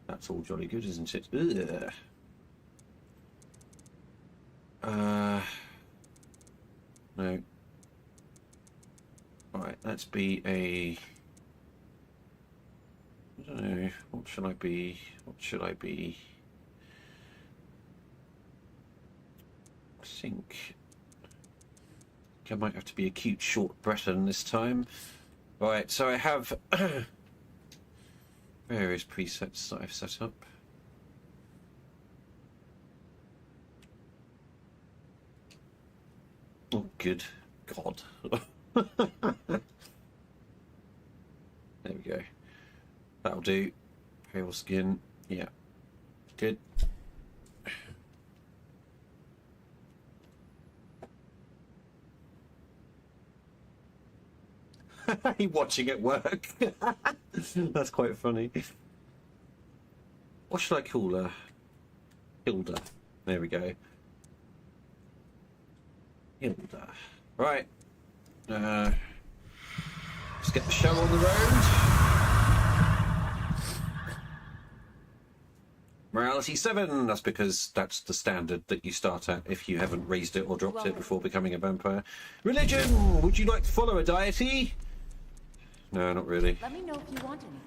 that's all jolly good, isn't it? No. Alright, let's be a... I don't know, what should I be? I think I might have to be a cute short Breton this time. Right, so I have various presets that I've set up. Oh, good God. There we go. That'll do. Pale skin. Yeah. Good. He watching at work. That's quite funny. What should I call her? Hilda. There we go. Hilda. Right. Let's get the show on the road. Morality 7. That's because that's the standard that you start at if you haven't raised it or dropped it before becoming a vampire. Religion. Would you like to follow a deity? No, not really. Let me know if you want anything.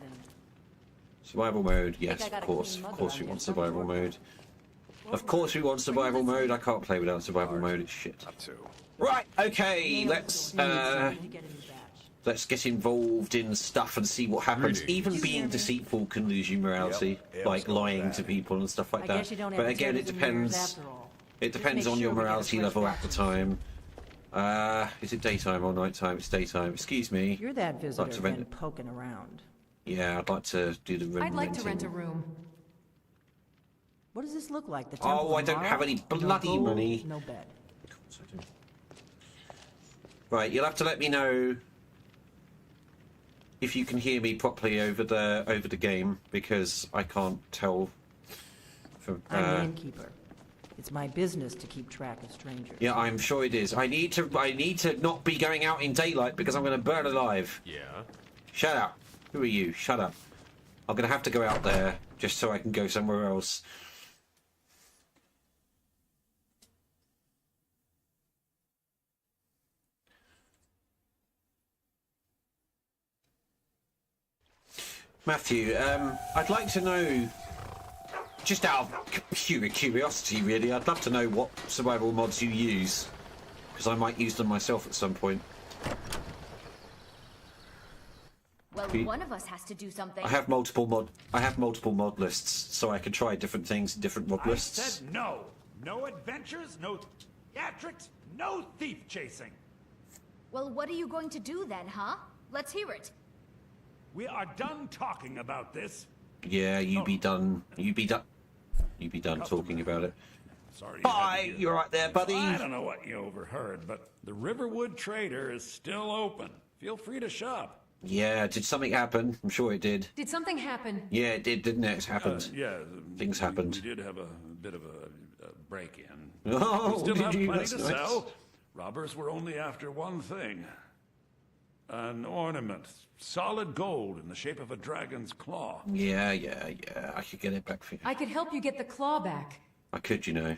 Survival mode. Yes, of course. Of course we want survival mode. Of course we want survival mode. I can't play without survival mode. It's shit. Right. Okay. Let's get involved in stuff and see what happens. Even being deceitful can lose you morality, like lying to people and stuff like that. But again, it depends. It depends on your morality level at the time. Is it daytime or nighttime? It's daytime. Excuse me. You're that visitor been poking around. Yeah, I'd like to do the room. I'd like to rent a room. What does this look like? The Oh, I don't have any bloody money. No bed. Of course I do. Right, you'll have to let me know if you can hear me properly over the game, because I can't tell. From, I'm the innkeeper. It's my business to keep track of strangers. Yeah, I'm sure it is. I need to not be going out in daylight because I'm going to burn alive. Yeah. Shut up. Who are you? Shut up. I'm going to have to go out there just so I can go somewhere else. Matthew, I'd like to know, just out of pure curiosity really, I'd love to know what survival mods you use, because I might use them myself at some point. Well, one of us has to do something. I have multiple mod lists, so I can try different things in different mod lists. I said no. No adventures, no theatrics, no thief chasing. Well, what are you going to do then, huh? Let's hear it. We are done talking about this. Yeah, you be done. You be done talking about it. Sorry. Bye. You're right there, buddy. I don't know what you overheard, but the Riverwood Trader is still open. Feel free to shop. Yeah, did something happen? I'm sure it did. Did something happen? Yeah, it did, didn't it? It happened. Yeah. Things happened. We did have a bit of a break-in. Oh, We still did have you? plenty That's to nice. sell. Robbers were only after one thing. An ornament. Solid gold in the shape of a dragon's claw. Yeah. I could get it back for you. I could help you get the claw back. I could, you know.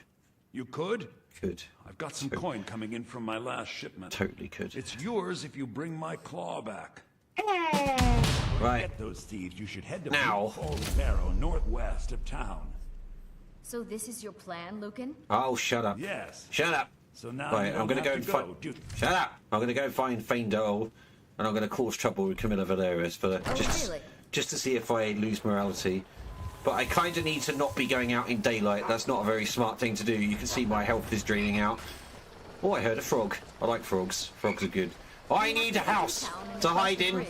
You could? Could. I've got some coin coming in from my last shipment. Totally could. It's yours if you bring my claw back. Right. Get those thieves. You should head to Now. Falls Barrow, northwest of town. So this is your plan, Lucan? Oh, shut up. Yes. Shut up. So now Right, you I'm don't going to go have and to find... go, do- Shut up. I'm going to go and find Faendal, and I'm going to cause trouble with Camilla Valerius for Really? just to see if I lose morality. But I kind of need to not be going out in daylight. That's not a very smart thing to do. You can see my health is draining out. Oh, I heard a frog. I like frogs. Frogs are good. I need a house to hide in.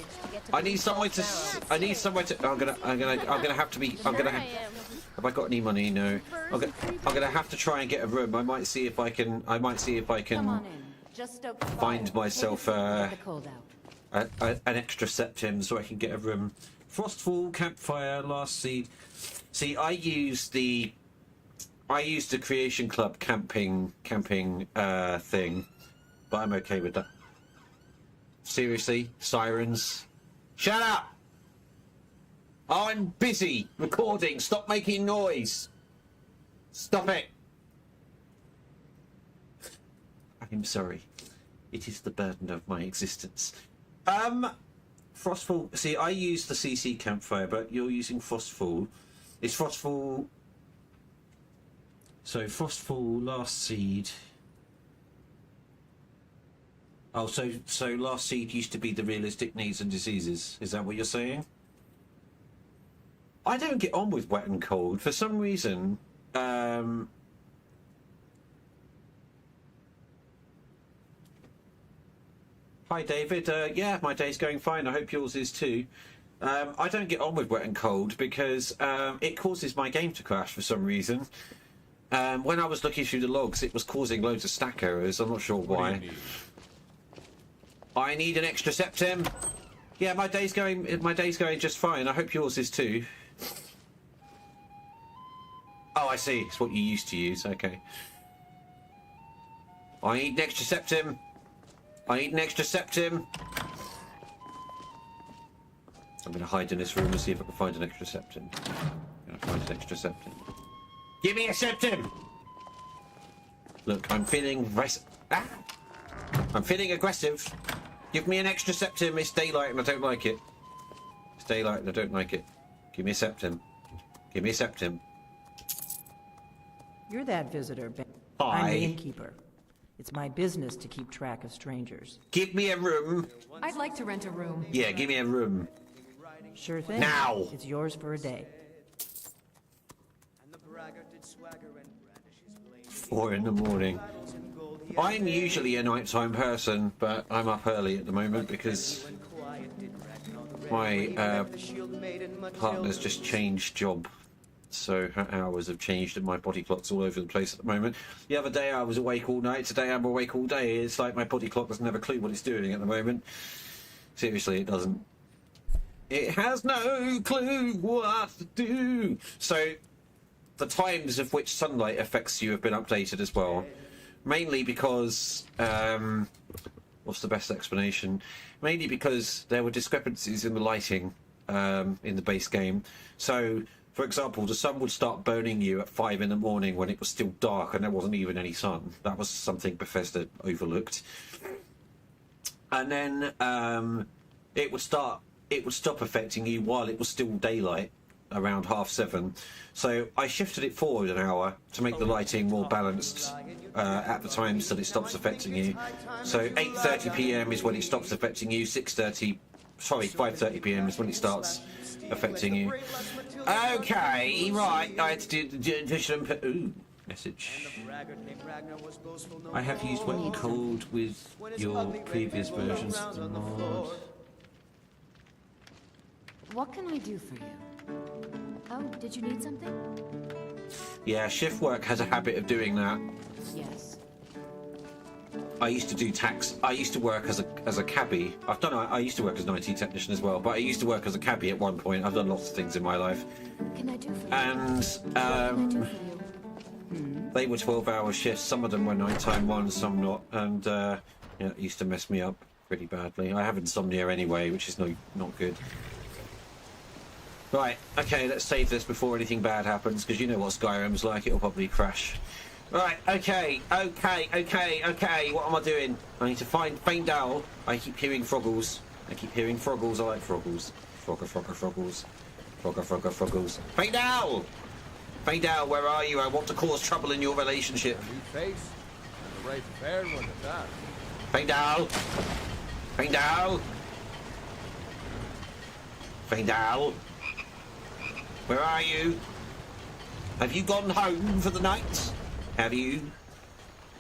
I need somewhere to. I need somewhere to. I'm gonna have to be. Have I got any money? No. I'm gonna have to try and get a room. I might see if I can. Come on in. Just a Find myself Get the cold out. an extra septim so I can get a room. Frostfall, campfire, last seed. See, I used the Creation Club camping thing, but I'm okay with that. Seriously, sirens. Shut up! I'm busy recording. Stop making noise. Stop it. I'm sorry. It is the burden of my existence. Frostfall. See, I use the CC campfire, but you're using Frostfall. Is Frostfall... So, Frostfall, last seed... Oh, so last seed used to be the realistic needs and diseases. Is that what you're saying? I don't get on with wet and cold. For some reason... Hi, David. Yeah, my day's going fine. I hope yours is too. I don't get on with wet and cold because it causes my game to crash for some reason. When I was looking through the logs, it was causing loads of stack errors. I'm not sure why. I need an extra septim. Yeah, my day's going just fine. I hope yours is too. Oh, I see. It's what you used to use. Okay. I need an extra septim. I need an extra septim. I'm going to hide in this room and see if I can find an extra septim. Find an extra septum. Give me a septum! Look, I'm feeling I'm feeling aggressive. Give me an extra septum. It's daylight and I don't like it. It's daylight and I don't like it. Give me a septum. Give me a septum. You're that visitor, Ben. Hi. I'm the innkeeper. It's my business to keep track of strangers. Give me a room. I'd like to rent a room. Yeah, give me a room. Sure thing. Now. It's yours for a day. 4 in the morning. I'm usually a nighttime person, but I'm up early at the moment because my partner's just changed job. So her hours have changed and my body clock's all over the place at the moment. The other day I was awake all night, today I'm awake all day. It's like my body clock doesn't have a clue what it's doing at the moment. Seriously, it doesn't. It has no clue what to do. So the times of which sunlight affects you have been updated as well. Mainly because, what's the best explanation? Mainly because there were discrepancies in the lighting in the base game. So, for example, the sun would start burning you at 5 in the morning when it was still dark and there wasn't even any sun. That was something Bethesda overlooked. And then it would stop affecting you while it was still daylight, around 7:30. So I shifted it forward an hour to make the lighting more balanced at the times that it stops affecting you. So 8:30 p.m. is when it stops affecting you. 5:30 p.m. is when it starts affecting you. Okay, right. I had to do the additional input. Ooh, message. I have used wet and cold with your previous versions of the mod. What can I do for you? Oh, did you need something? Yeah, shift work has a habit of doing that. Yes. I used to do tax. I used to work as a cabbie. I used to work as an IT technician as well, but I used to work as a cabbie at one point. I've done lots of things in my life. Can I do for you? And What can I do for you? they were 12-hour shifts. Some of them were nighttime ones, some not. And yeah, it used to mess me up pretty badly. I have insomnia anyway, which is not good. Right, okay, let's save this before anything bad happens, because you know what Skyrim's like, it'll probably crash. Right, okay, what am I doing? I need to find Faendal. I keep hearing Froggles. I like Froggles. Froggles. Faendal! Faendal, where are you? I want to cause trouble in your relationship. Face, the right fair one at that. Faendal! Where are you? Have you gone home for the night? Have you?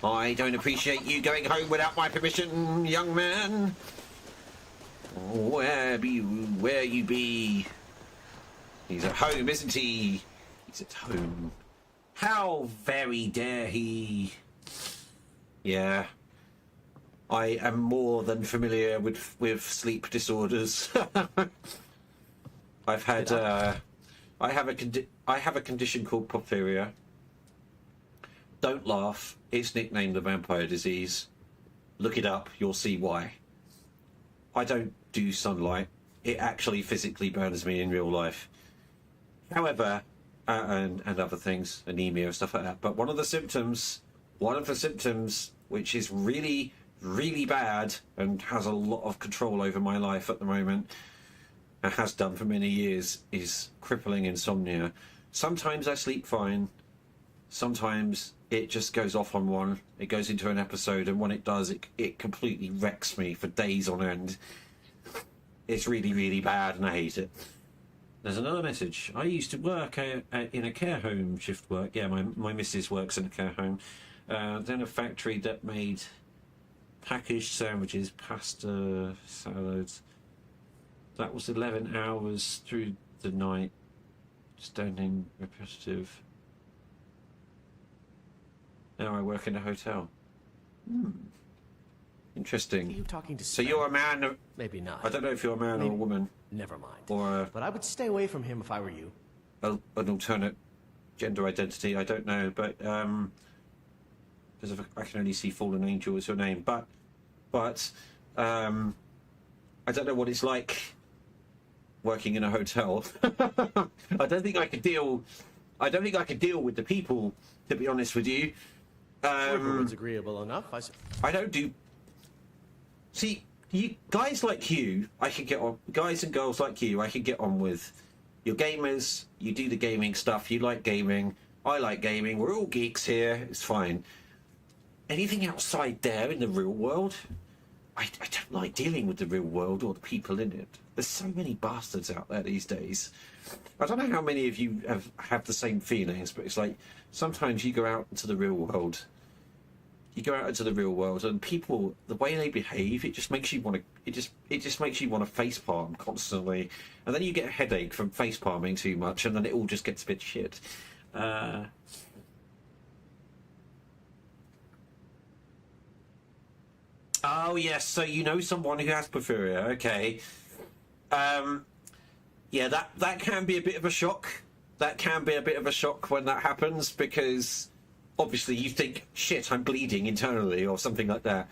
I don't appreciate you going home without my permission, young man. Where you be? He's at home, isn't he? He's at home. How very dare he? Yeah. I am more than familiar with sleep disorders. I've had I have a condition called porphyria. Don't laugh. It's nicknamed the vampire disease. Look it up. You'll see why. I don't do sunlight. It actually physically burns me in real life. However, and other things, anemia and stuff like that. But one of the symptoms, which is really, really bad and has a lot of control over my life at the moment, and has done for many years, is crippling insomnia. Sometimes I sleep fine. Sometimes it just goes off on one. It goes into an episode, and when it does, it completely wrecks me for days on end. It's really, really bad, and I hate it. There's another message. I used to work in a care home, shift work. Yeah, my missus works in a care home. Then a factory that made packaged sandwiches, pasta, salads. That was 11 hours through the night, standing repetitive. Now I work in a hotel. Interesting. Are you talking to So Sven? you're a man. Maybe not. I don't know if you're a man or a woman, Never mind. or But I would stay away from him if I were you. an alternate gender identity. I don't know, but because I can only see fallen angel as your name. But I don't know what it's like working in a hotel. I don't think I could deal. I don't think I could deal with the people, to be honest with you. Everyone's agreeable enough. I don't do. See, you guys like you, I can get on. Guys and girls like you, I can get on with. You're gamers. You do the gaming stuff. You like gaming. I like gaming. We're all geeks here. It's fine. Anything outside there in the real world, I don't like dealing with the real world or the people in it. There's so many bastards out there these days. I don't know how many of you have the same feelings, but it's like sometimes you go out into the real world. You go out into the real world, and people, the way they behave, it just makes you want to. It just makes you want to facepalm constantly, and then you get a headache from facepalming too much, and then it all just gets a bit shit. Oh yes, so you know someone who has porphyria. Okay. Yeah, that can be a bit of a shock. That can be a bit of a shock when that happens, because obviously you think, shit, I'm bleeding internally or something like that.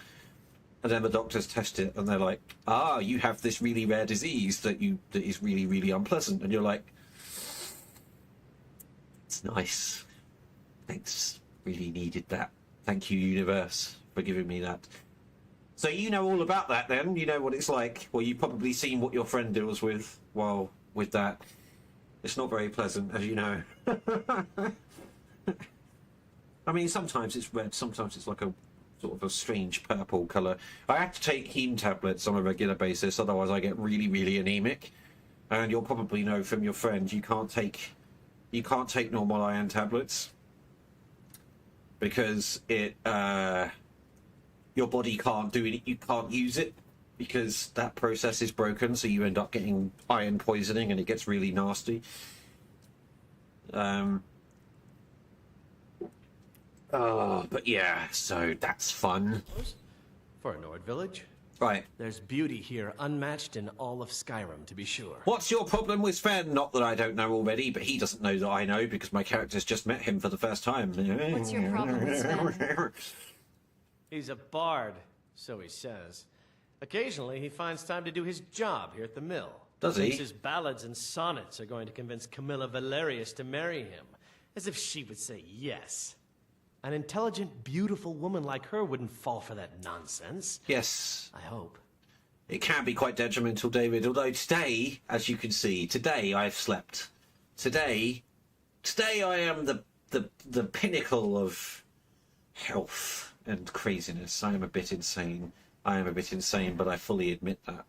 And then the doctors test it and they're like, you have this really rare disease that is really, really unpleasant. And you're like, it's nice. Thanks. Really needed that. Thank you, universe, for giving me that. So you know all about that then? You know what it's like? Well, you've probably seen what your friend deals with while with that. It's not very pleasant, as you know. I mean, sometimes it's red, sometimes it's like a sort of a strange purple colour. I have to take heme tablets on a regular basis, otherwise I get really, really anemic. And you'll probably know from your friend you can't take normal iron tablets because it your body can't do it. You can't use it because that process is broken. So you end up getting iron poisoning, and it gets really nasty. But yeah, so that's fun. For a Nord village. Right. There's beauty here unmatched in all of Skyrim, to be sure. What's your problem with Sven? Not that I don't know already, but he doesn't know that I know because my character's just met him for the first time. What's your problem with Sven? He's a bard, so he says. Occasionally, he finds time to do his job here at the mill. Does he? Thinks his ballads and sonnets are going to convince Camilla Valerius to marry him. As if she would say yes. An intelligent, beautiful woman like her wouldn't fall for that nonsense. Yes. I hope. It can be quite detrimental, David, although today, as you can see, today I've slept. Today I am the pinnacle of health and craziness. I am a bit insane. But I fully admit that.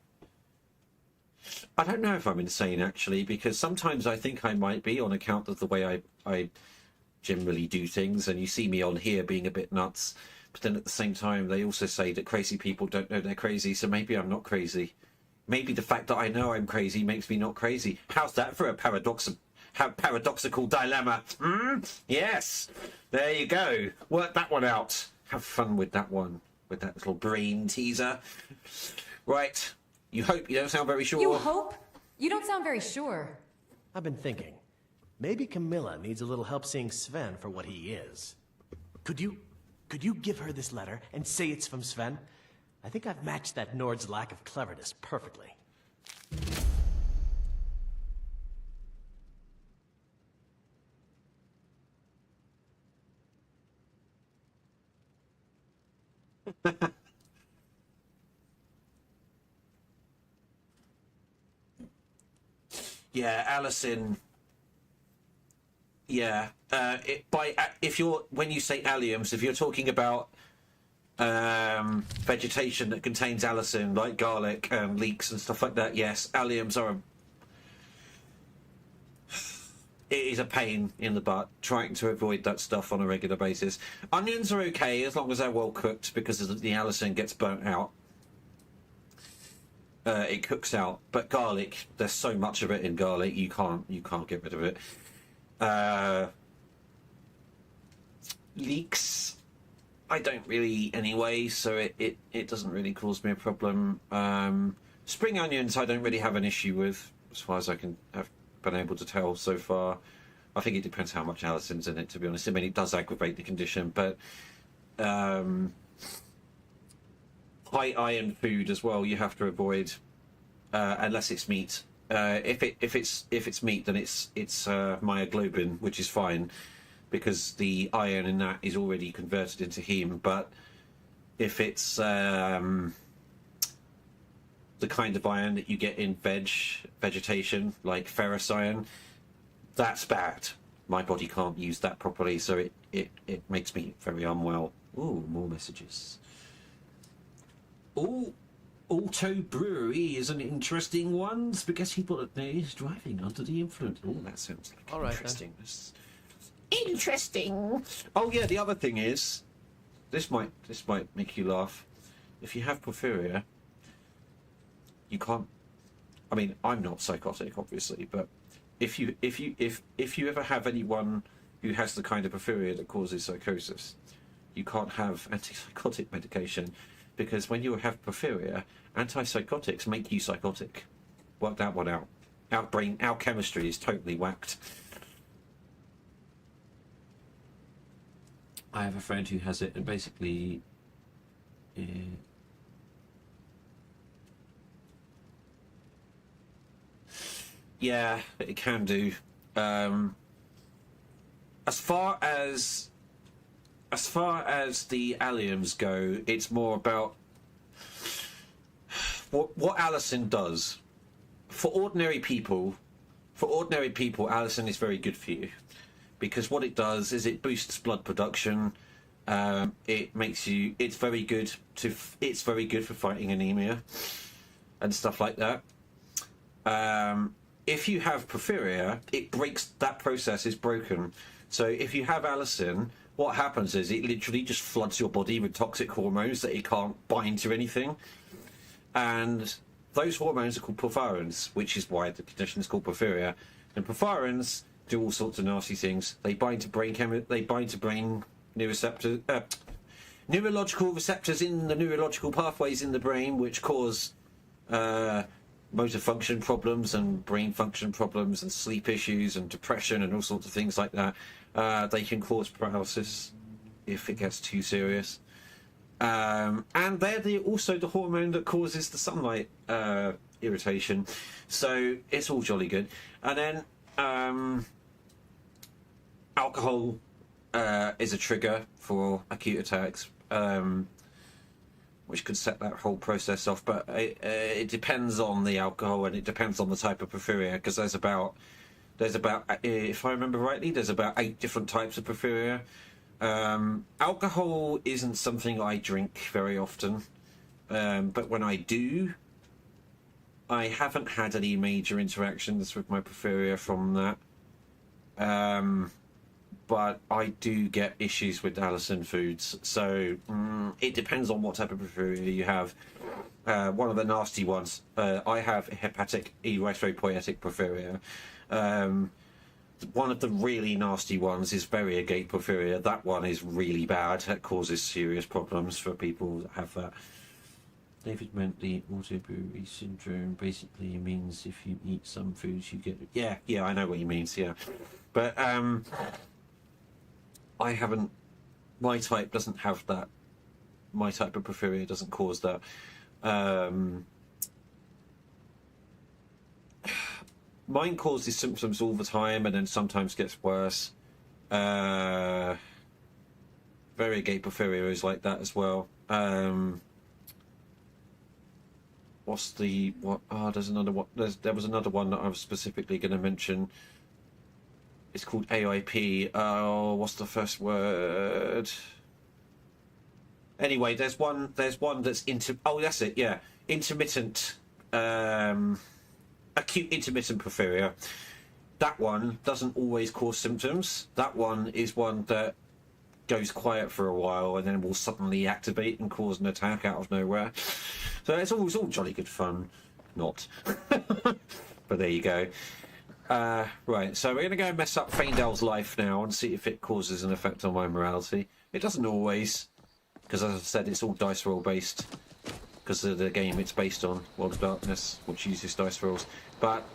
I don't know if I'm insane, actually, because sometimes I think I might be on account of the way I generally do things, and you see me on here being a bit nuts, but then at the same time they also say that crazy people don't know they're crazy, so maybe I'm not crazy. Maybe the fact that I know I'm crazy makes me not crazy. How's that for a paradoxical dilemma? Yes, there you go. Work that one out. Have fun with that one, with that little brain teaser. Right, you hope. You don't sound very sure. You hope? You don't sound very sure. I've been thinking. Maybe Camilla needs a little help seeing Sven for what he is. Could you give her this letter and say it's from Sven? I think I've matched that Nord's lack of cleverness perfectly. Yeah, Alison. Yeah, when you say alliums, if you're talking about vegetation that contains allicin, like garlic and leeks and stuff like that, yes, alliums are it is a pain in the butt trying to avoid that stuff on a regular basis. Onions are okay as long as they're well cooked, because the allicin gets burnt out. It cooks out, but garlic, there's so much of it in garlic, you can't get rid of it. Leeks, I don't really eat anyway, so it doesn't really cause me a problem. Spring onions I don't really have an issue with, as far as I have been able to tell so far. I think it depends how much allicin's in it, to be honest. I mean, it does aggravate the condition, but high iron food as well you have to avoid, unless it's meat. If it's meat, then it's myoglobin, which is fine because the iron in that is already converted into heme. But if it's the kind of iron that you get in vegetation, like ferrous iron, that's bad. My body can't use that properly, so it makes me very unwell. Ooh, more messages. Ooh, Auto Brewery is an interesting one. Spaghetti bolognese driving under the influence. Oh, that sounds like All right, interesting. Interesting. Oh yeah, the other thing is, this might make you laugh. If you have porphyria, you can't. I mean, I'm not psychotic, obviously, but if you ever have anyone who has the kind of porphyria that causes psychosis, you can't have antipsychotic medication because when you have porphyria, antipsychotics make you psychotic. Work that one out. Our chemistry is totally whacked. I have a friend who has it, and basically, yeah, it can do. As far as the alliums go, it's more about what Allicin does. For ordinary people, Allicin is very good for you because what it does is it boosts blood production. It makes you. It's very good for fighting anemia and stuff like that. If you have porphyria, that process is broken. So if you have Allicin, what happens is it literally just floods your body with toxic hormones that it can't bind to anything. And those hormones are called porphyrins, which is why the condition is called porphyria. And porphyrins do all sorts of nasty things. They bind to brain neurological receptors in the neurological pathways in the brain, which cause motor function problems and brain function problems and sleep issues and depression and all sorts of things like that. They can cause paralysis if it gets too serious. And they're also the hormone that causes the sunlight irritation. So it's all jolly good. And then alcohol is a trigger for acute attacks. Which could set that whole process off, but it depends on the alcohol and it depends on the type of porphyria. Because there's about, if I remember rightly, there's about 8 different types of porphyria. Alcohol isn't something I drink very often, but when I do, I haven't had any major interactions with my porphyria from that. But I do get issues with Allicin foods, so it depends on what type of porphyria you have. One of the nasty ones, I have hepatic erythropoietic porphyria. One of the really nasty ones is variegate porphyria. That one is really bad. That causes serious problems for people that have that. David meant the autobrewery syndrome basically means if you eat some foods you get... Yeah, I know what he means, yeah. But, I haven't. My type doesn't have that. My type of porphyria doesn't cause that. Mine causes symptoms all the time, and then sometimes gets worse. Variegate porphyria is like that as well. There's another one. There was another one that I was specifically going to mention. It's called AIP. Oh, what's the first word? Anyway, there's one that's that's it. Yeah, intermittent, acute intermittent porphyria. That one doesn't always cause symptoms. That one is one that goes quiet for a while and then will suddenly activate and cause an attack out of nowhere. So it's all jolly good fun. Not, but there you go. Right, so we're going to go and mess up Faendal's life now and see if it causes an effect on my morality. It doesn't always, because as I said, it's all dice roll based, because of the game it's based on, World of Darkness, which uses dice rolls. But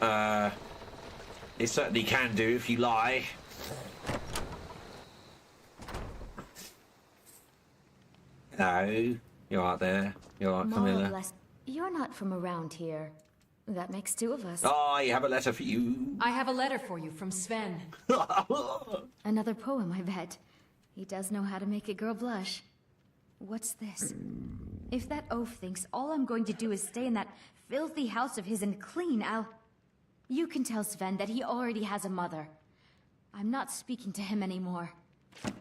it certainly can do if you lie. Hello, you're out there. You're out, Camilla. You're not from around here. That makes two of us. I have a letter for you. I have a letter for you from Sven. Another poem, I bet. He does know how to make a girl blush. What's this? If that oaf thinks all I'm going to do is stay in that filthy house of his and clean, You can tell Sven that he already has a mother. I'm not speaking to him anymore. Good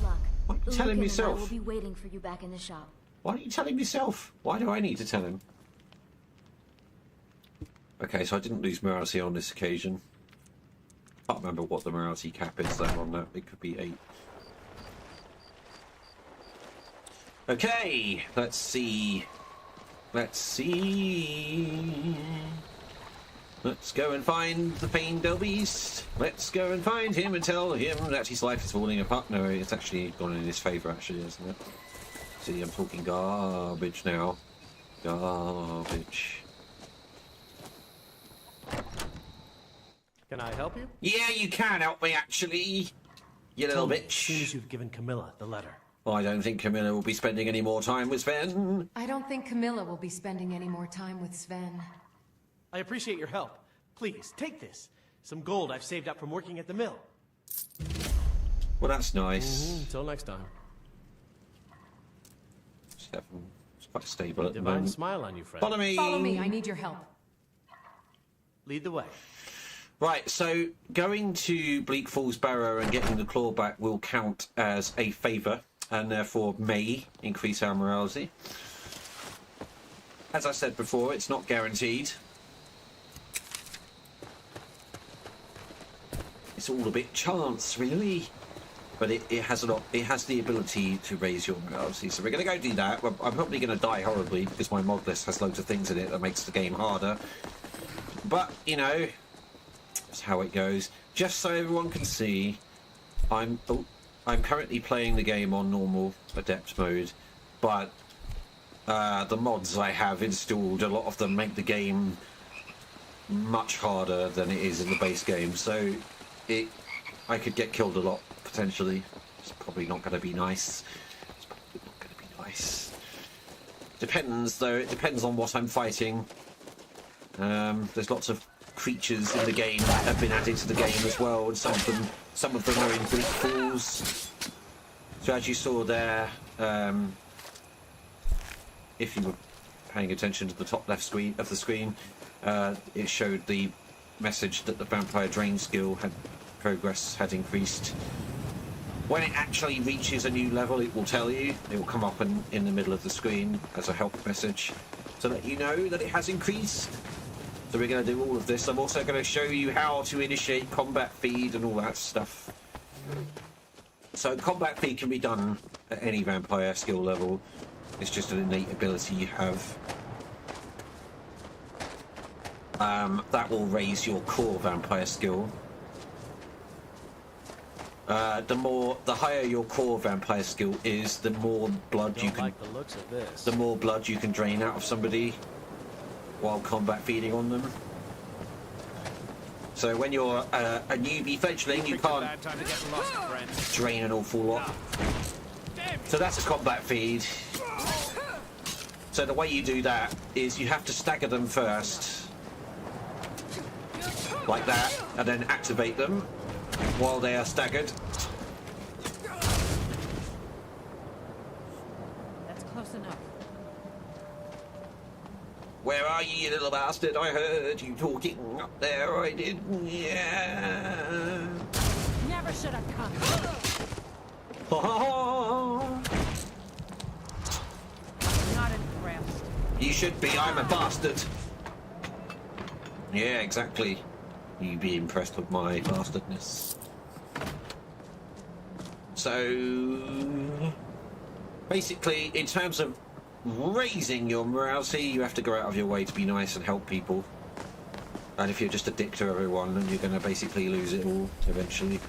luck. Why are you telling Lucan yourself? and I will be waiting for you back in the shop. Why don't you tell him yourself? Why do I need to tell him? Okay, so I didn't lose morality on this occasion. Can't remember what the morality cap is though on that. It could be 8. Okay, let's see. Let's go and find the Pain-Del Beast. Let's go and find him and tell him that his life is falling apart. No, it's actually gone in his favour, actually, isn't it? See, I'm talking garbage now. Garbage. Can I help you? Yeah, you can help me, actually. You little Tell me, as soon bitch. as you've given Camilla the letter. Well, I don't think Camilla will be spending any more time with Sven. I don't think Camilla will be spending any more time with Sven. I appreciate your help. Please, take this. Some gold I've saved up from working at the mill. Well, that's nice. Until next time. 7. It's quite stable at the Divine moment. smile on you, friend. Follow me. Follow me, I need your help. Lead the way. Right, so going to Bleak Falls Barrow and getting the claw back will count as a favour, and therefore may increase our morality. As I said before, it's not guaranteed. It's all a bit chance, really. But it has a lot. It has the ability to raise your morality. So we're going to go do that. I'm probably going to die horribly because my mod list has loads of things in it that makes the game harder. But you know, that's how it goes. Just so everyone can see, I'm currently playing the game on normal adept mode, but the mods I have installed, a lot of them make the game much harder than it is in the base game. So I could get killed a lot potentially. It's probably not going to be nice. It's probably not going to be nice. Depends though. It depends on what I'm fighting. There's lots of creatures in the game that have been added to the game as well, and some of them are in Bleak Falls. So as you saw there, if you were paying attention to the top left screen of the screen, it showed the message that the vampire drain skill progress had increased. When it actually reaches a new level, it will tell you. It will come up in the middle of the screen as a help message to let you know that it has increased. So we're going to do all of this. I'm also going to show you how to initiate combat feed and all that stuff. So combat feed can be done at any vampire skill level. It's just an innate ability you have. That will raise your core vampire skill. The higher your core vampire skill is, the more blood you can. Like the looks of this. The more blood you can drain out of somebody while combat feeding on them. So when you're a newbie fledgling, you can't drain an awful lot. So that's a combat feed. So the way you do that is you have to stagger them first, like that, and then activate them while they are staggered. That's close enough. Where are you, you little bastard? I heard you talking up there. I did. Yeah. Never should have come. Not impressed. You should be. I'm a bastard. Yeah, exactly. You be impressed with my bastardness. So, basically, in terms of raising your morality, you have to go out of your way to be nice and help people. And if you're just a dick to everyone, then you're going to basically lose it all eventually.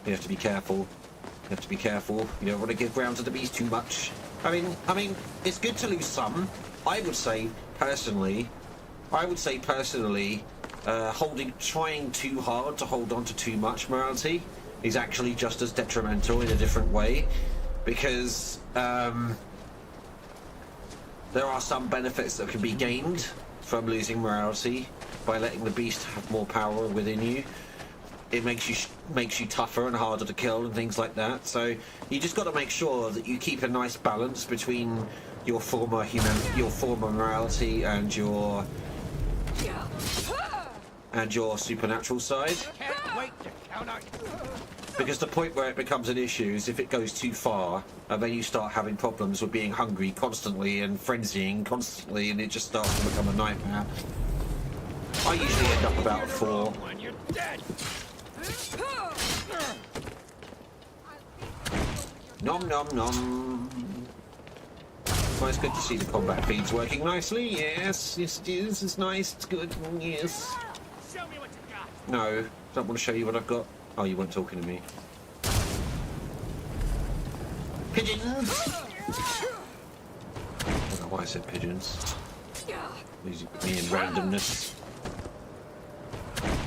You have to be careful. You have to be careful. You don't want to give ground to the beast too much. I mean, it's good to lose some. I would say personally, trying too hard to hold on to too much morality is actually just as detrimental in a different way, because there are some benefits that can be gained from losing morality by letting the beast have more power within you. It makes you tougher and harder to kill and things like that. So you just got to make sure that you keep a nice balance between your former morality and your supernatural side. Can't wait to count on you. Because the point where it becomes an issue is if it goes too far, and then you start having problems with being hungry constantly and frenzying constantly, and it just starts to become a nightmare. I usually end up about a 4. When you're dead. Nom nom nom. Well, it's good to see the combat feeds working nicely. Yes, yes it is. It's nice. It's good. Yes. Show me what you got. No, don't want to show you what I've got. Oh, you weren't talking to me. Pigeons! I don't know why I said pigeons. Losing me in randomness.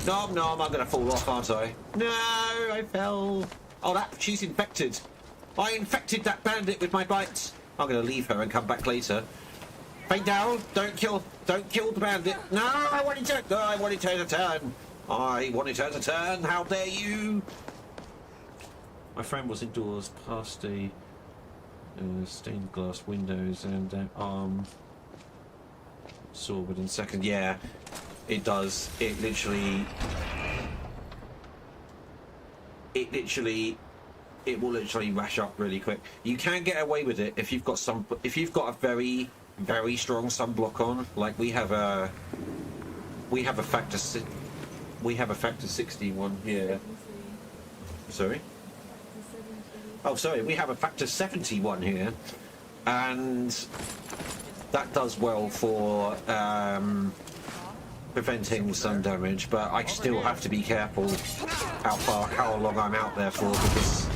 Nom nom, I'm gonna fall off, aren't I? No, I fell. Oh, she's infected. I infected that bandit with my bites. I'm gonna leave her and come back later. Fade down, don't kill the bandit. No, I wanted her to turn. I wanted her to turn. How dare you? My friend was indoors past a stained glass windows and arm saw within seconds. Yeah, it does. It literally will literally rash up really quick. You can get away with it if you've got a very, very strong sunblock on. Like we have a factor 61 here. Sorry? Oh, sorry, we have a factor 71 here. And that does well for preventing sun damage, but I still have to be careful how long I'm out there for, because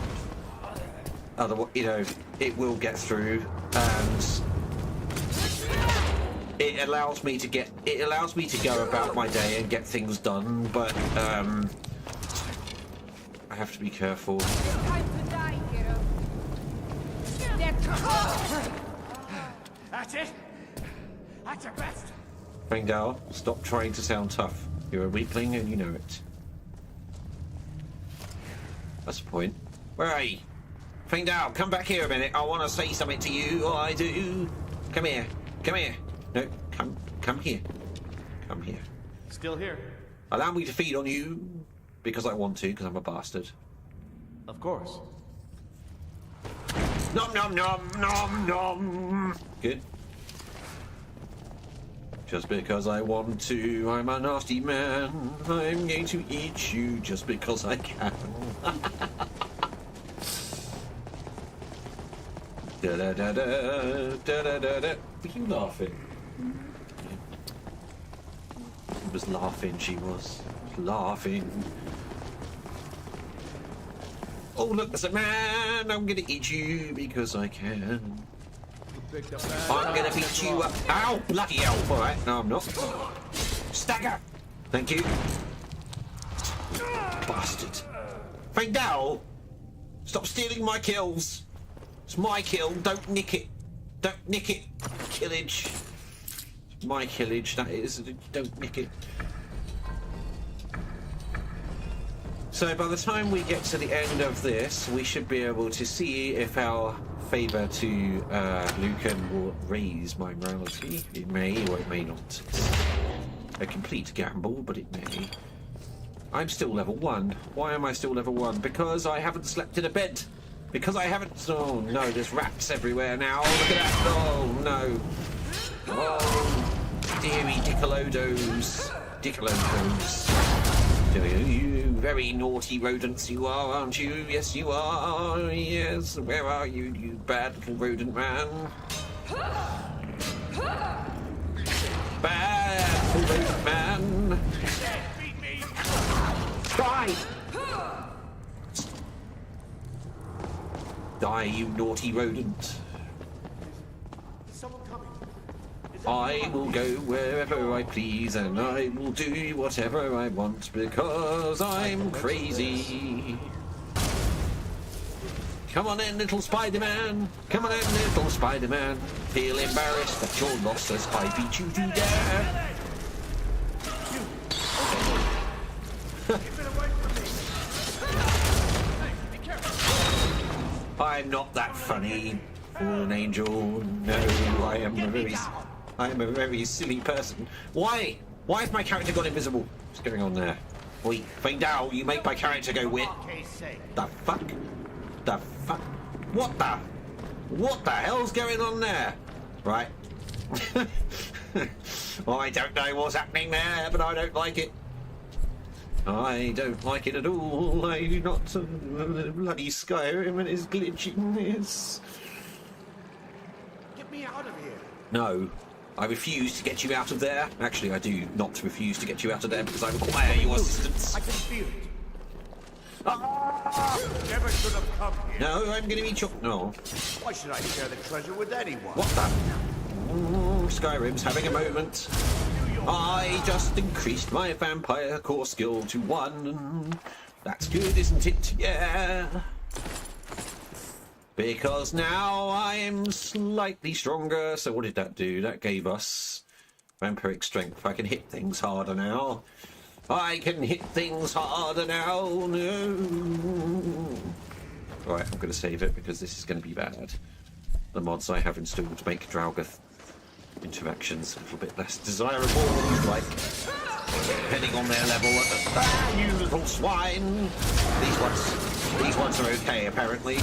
otherwise, it will get through, and it allows me to go about my day and get things done, but I have to be careful. That's it. That's your best. Fengdao, stop trying to sound tough. You're a weakling and you know it. That's the point. Where are you? Fengdao, come back here a minute. I want to say something to you. Oh, I do. Come here. Come here. No, come here. Come here. Still here. Allow me to feed on you, because I want to, because I'm a bastard. Of course. Nom nom nom nom nom. Good. Just because I want to, I'm a nasty man. I'm going to eat you just because I can. Da da da da da da da da. Were you laughing? She was laughing. She was laughing. Oh look, there's a man! I'm gonna eat you because I can. I'm gonna beat you up. Ow! Bloody hell! Alright, no I'm not. Stagger! Thank you. Bastard. Fengdao! Stop stealing my kills! It's my kill, don't nick it. Don't nick it. Killage. It's my killage, that is. Don't nick it. So by the time we get to the end of this, we should be able to see if our favour to Lucan will raise my morality. It may or it may not. It's a complete gamble, but it may. I'm still level 1. Why am I still level 1? Because I haven't slept in a bed. Because I haven't... Oh no, there's rats everywhere now. Look at that. Oh no. Oh, dearie Diccolodos. Diccolodos. You very naughty rodents you are, aren't you? Yes, you are. Yes. Where are you, you bad little rodent man? Bad little rodent man. Die! Die, you naughty rodent. I will go wherever I please and I will do whatever I want because I'm crazy. Come on in, little Spider-Man. Come on in, little Spider-Man. Feel embarrassed that you're lost as I beat you to death. I'm not that funny, fallen angel. No, I am a very silly person. Why? Why has my character gone invisible? What's going on there? Wait, Fengdao, you make my character go weird. The fuck? The fuck? What the hell's going on there? Right. I don't know what's happening there, but I don't like it. I don't like it at all. I do not. Bloody Skyrim and his glitchiness. Get me out of here. No. I refuse to get you out of there. Actually, I do not refuse to get you out of there because I require your assistance. I can feel it. Ah! Never should have come here. No, I'm going to be chopped. No. Why should I share the treasure with anyone? What the? Skyrim's having a moment. I just increased my vampire core skill to 1. That's good, isn't it? Yeah. Because now I am slightly stronger. So what did that do? That gave us vampiric strength. I can hit things harder now. I can hit things harder now. No. Right, I'm going to save it because this is going to be bad. The mods I have installed make Draugr interactions a little bit less desirable, like depending on their level. You little swine! These ones are okay, apparently.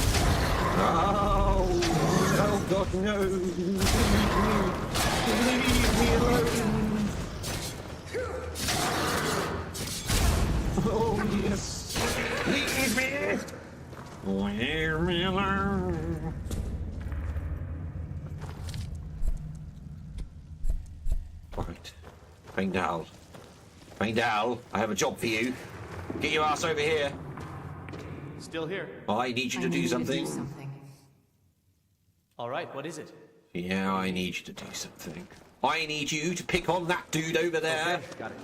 Oh God, no! Leave me alone! Oh yes! Leave me! Leave me alone! Right. Fengdao. Fengdao, I have a job for you. Get your ass over here. Still here. I need you to do something. All right, what is it? Yeah, I need you to do something. I need you to pick on that dude over there. Okay, got it.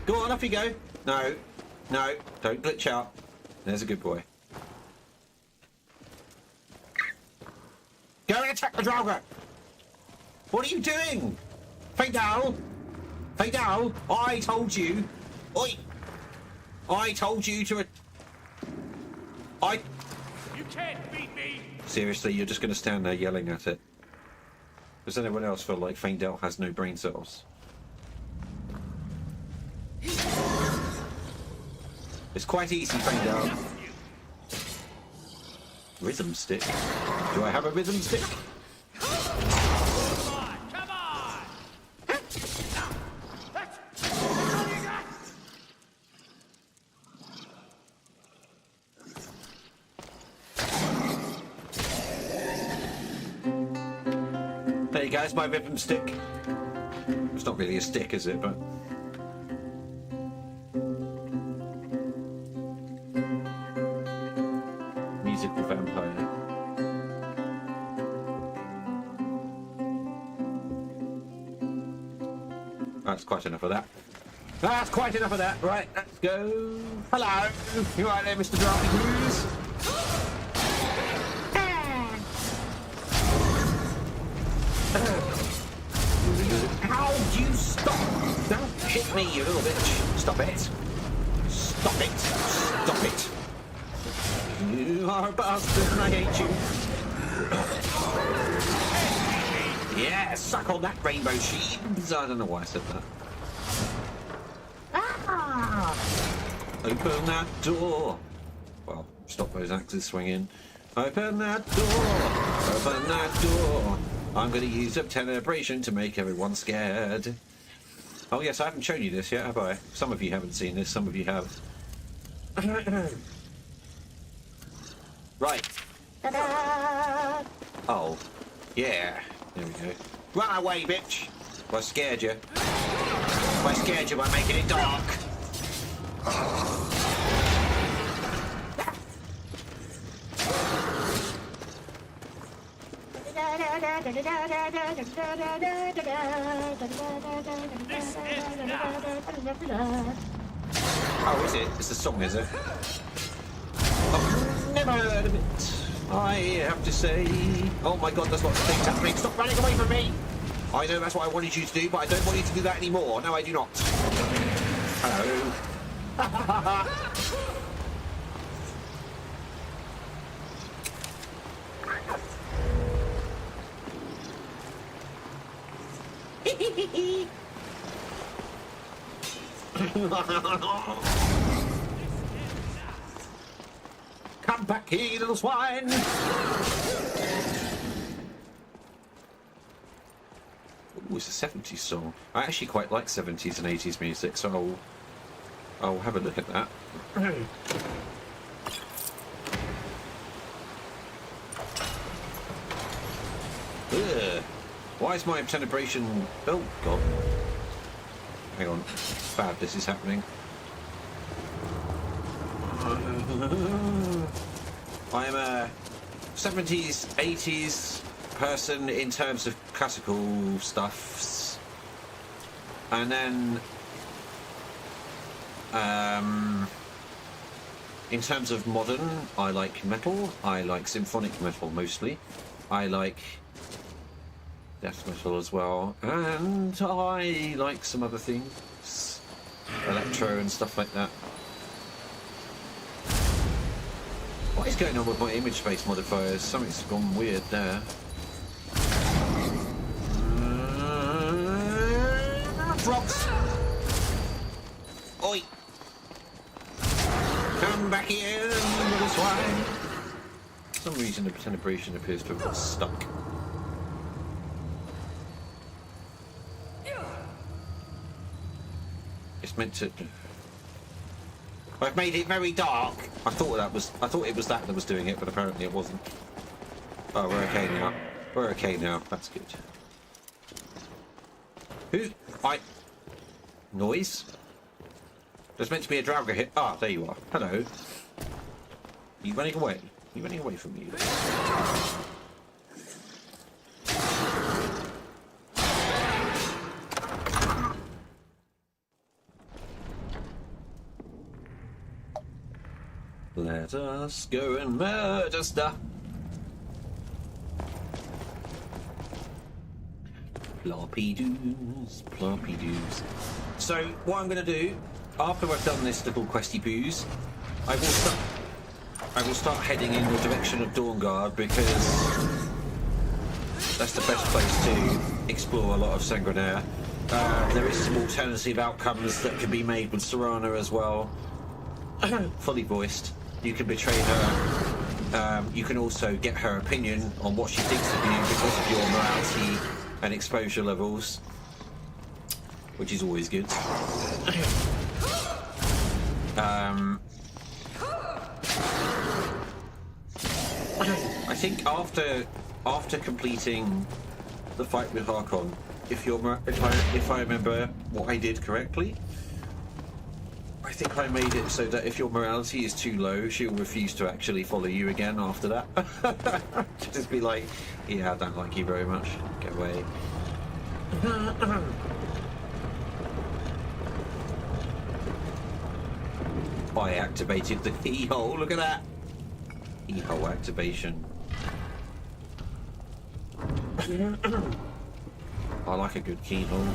Go on, off you go. No, don't glitch out. There's a good boy. Go and attack the Draugr. What are you doing? Fengdao! Fengdao! I told you! Oi! I told you to... You can't beat me! Seriously, you're just going to stand there yelling at it. Does anyone else feel like Fengdao has no brain cells? It's quite easy, Fengdao. Rhythm stick? Do I have a rhythm stick? There you go, it's my rhythm stick. It's not really a stick, is it? But musical vampire. That's quite enough of that. That's quite enough of that. Right, let's go. Hello. You right there, Mr. Draugr? How do you stop? Don't hit me, you little bitch. Stop it. Stop it. Stop it. You are a bastard and I hate you. Yeah, suck on that rainbow sheet. I don't know why I said that. Ah! Open that door. Well, stop those axes swinging. Open that door. Open that door. I'm going to use a celebration to make everyone scared. Oh yes, I haven't shown you this yet, have I? Some of you haven't seen this, some of you have. Right. Ta-da! Oh, yeah. There we go. Run away, bitch! I scared you. I scared you by making it dark. Oh, is it? It's a song, is it? Oh. Never heard of it, I have to say. Oh my god, there's lots of things happening. Stop running away from me! I know that's what I wanted you to do, but I don't want you to do that anymore. No, I do not. Hello. Come back here, you little swine! Ooh, it's a 70s song. I actually quite like 70s and 80s music, so I'll have a look at that. Ugh. Why is my celebration... Oh, God. Hang on. It's bad this is happening. I'm a 70s, 80s person in terms of classical stuffs. And then... in terms of modern, I like metal. I like symphonic metal mostly. I like death metal as well, and I like some other things, electro and stuff like that. What is going on with my image space modifiers? Something's gone weird there. Frogs! Oi! Come back here, little swine! For some reason the celebration appears to have got stuck. It's meant to... I've made it very dark. I thought it was that was doing it, but apparently it wasn't. Oh, we're okay now. We're okay now. That's good. Noise? There's meant to be a Draugr here. Ah, there you are. Hello. Are you running away? Are you running away from me? Let us go and murder stuff. Ploppy doos, ploppy doos. So what I'm going to do after I've done this little questy poos, I will start heading in the direction of Dawnguard, because that's the best place to explore a lot of Sanguinaire. There is some alternative outcomes that can be made with Serana as well. Fully voiced. You can betray her. You can also get her opinion on what she thinks of you because of your morality and exposure levels, which is always good. I think after completing the fight with Harkon, if I remember what I did correctly, I think I made it so that if your morality is too low, she'll refuse to actually follow you again after that. Just be like, yeah, I don't like you very much. Get away. I activated the keyhole. Look at that. Keyhole activation. I like a good keyhole.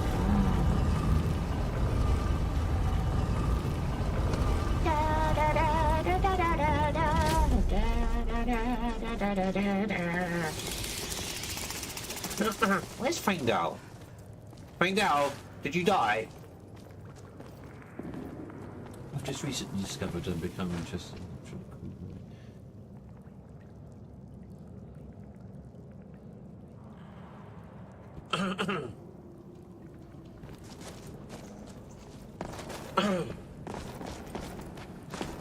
Where's Faendal? Faendal, did you die? I've just recently discovered and become interested in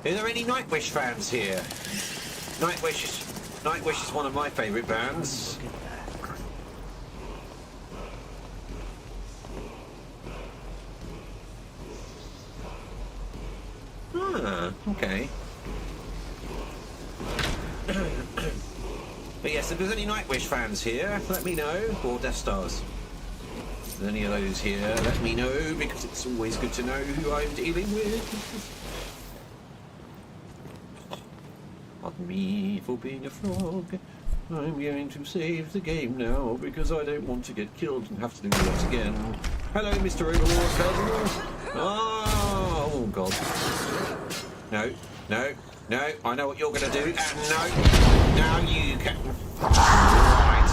Are there any Nightwish fans here? Nightwish is one of my favourite bands. Ah, okay. But yes, if there's any Nightwish fans here, let me know. Or Death Stars. If there's any of those here, let me know, because it's always good to know who I'm dealing with. pardon me for being a frog. I'm going to save the game now because I don't want to get killed and have to do this again. Hello, Mr. Overlord Federal. Oh God. No, no, no. I know what you're going to do. And no. Now you can. Right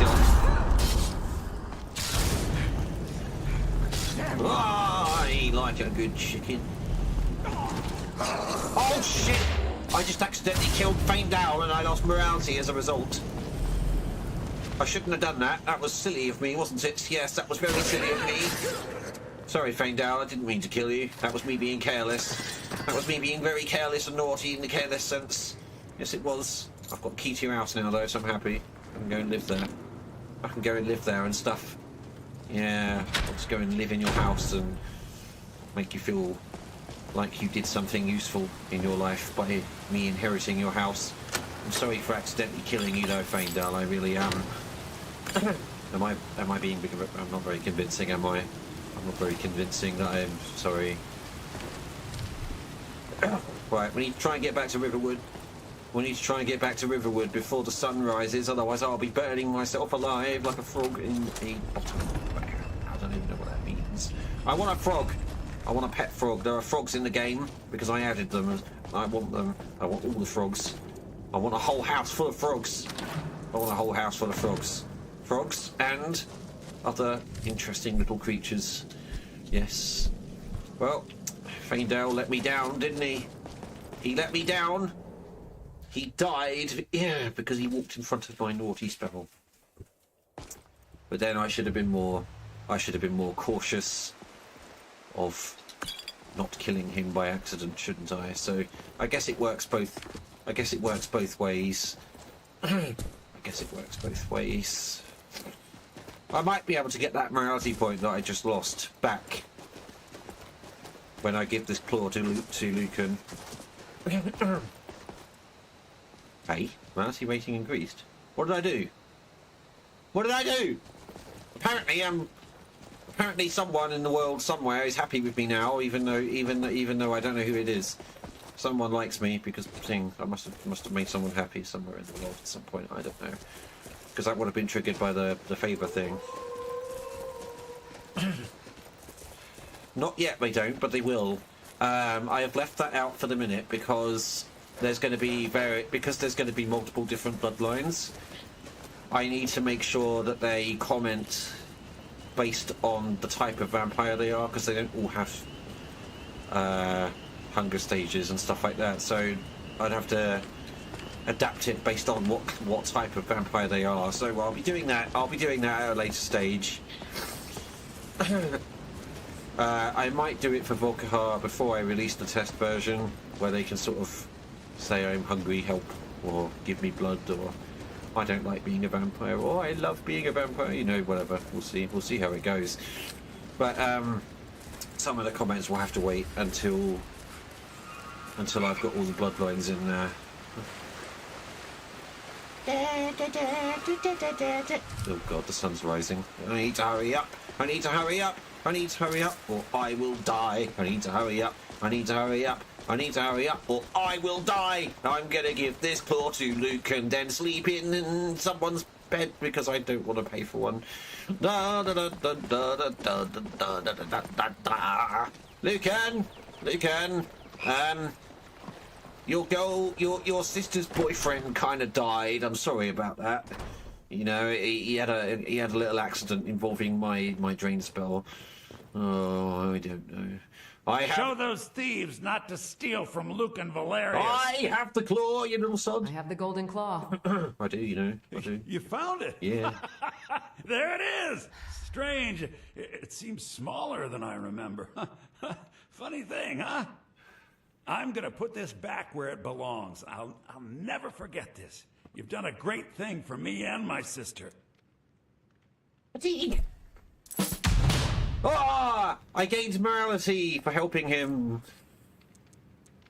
I like a good chicken. Oh shit! I just accidentally killed Famed Owl and I lost morality as a result. I shouldn't have done that. That was silly of me, wasn't it? Yes, that was very silly of me. Sorry, Famed Owl, I didn't mean to kill you. That was me being careless. That was me being very careless and naughty in the careless sense. Yes, it was. I've got a key to your house now, though, so I'm happy. I can go and live there. I can go and live there and stuff. Yeah, I'll just go and live in your house and make you feel like you did something useful in your life by me inheriting your house. I'm sorry for accidentally killing you, though, Famed Owl. I really am. Am I being big? I'm not very convincing, am I? I'm not very convincing that I'm sorry. Right, we need to try and get back to Riverwood. We need to try and get back to Riverwood before the sun rises, otherwise I'll be burning myself alive like a frog in a bottom. I don't even know what that means. I want a frog. I want a pet frog. There are frogs in the game because I added them. I want them. I want all the frogs. I want a whole house full of frogs. I want a whole house full of frogs. Frogs and other interesting little creatures. Yes. Well, Famed Owl let me down, didn't he? He let me down. He died, yeah, because he walked in front of my naughty spell. But then I should have been more cautious of not killing him by accident, shouldn't I? So I guess it works both. I guess it works both ways. I guess it works both ways. I might be able to get that morality point that I just lost back when I give this claw to Lucan. Hey, morality rating increased. What did I do? What did I do? Apparently someone in the world somewhere is happy with me now, even though I don't know who it is. Someone likes me because I must have made someone happy somewhere in the world at some point. I don't know, because that would have been triggered by the favour thing. Not yet, they don't, but they will. I have left that out for the minute because there's going to be multiple different bloodlines. I need to make sure that they comment based on the type of vampire they are, because they don't all have hunger stages and stuff like that. So I'd have to adapt it based on what type of vampire they are. So I'll be doing that. I'll be doing that at a later stage. I might do it for Volkihar before I release the test version, where they can sort of say I'm hungry, help, or give me blood, or I don't like being a vampire, or I love being a vampire, you know, whatever. We'll see how it goes. But some of the comments will have to wait until I've got all the bloodlines in there. Oh god, the sun's rising. I need to hurry up. I need to hurry up. I need to hurry up, or I will die. I need to hurry up. I need to hurry up. I need to hurry up, or I will die. I'm gonna give this claw to Luke and then sleep in someone's bed because I don't want to pay for one. Lucan, your sister's boyfriend kind of died. I'm sorry about that. You know, he had a little accident involving my drain spell. Oh, I don't know. Show those thieves not to steal from Luke and Valerius. I have the claw, you little sod. I have the golden claw. I do, you know. I do. You found it? Yeah. There it is. Strange. It seems smaller than I remember. Funny thing, huh? I'm gonna put this back where it belongs. I'll never forget this. You've done a great thing for me and my sister. Fatigue. Ah! I gained morality for helping him.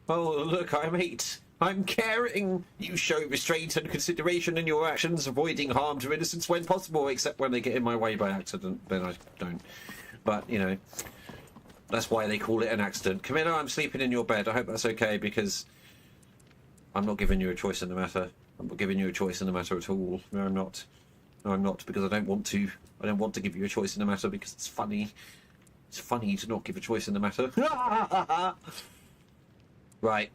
Oh, look, I'm 8. I'm caring. You show restraint and consideration in your actions, avoiding harm to innocents when possible, except when they get in my way by accident. Then I don't. But, you know, that's why they call it an accident. Camilla, I'm sleeping in your bed. I hope that's okay, because I'm not giving you a choice in the matter. I'm not giving you a choice in the matter at all. No, I'm not. No, I'm not, because I don't want to. I don't want to give you a choice in the matter because it's funny. It's funny to not give a choice in the matter. Right.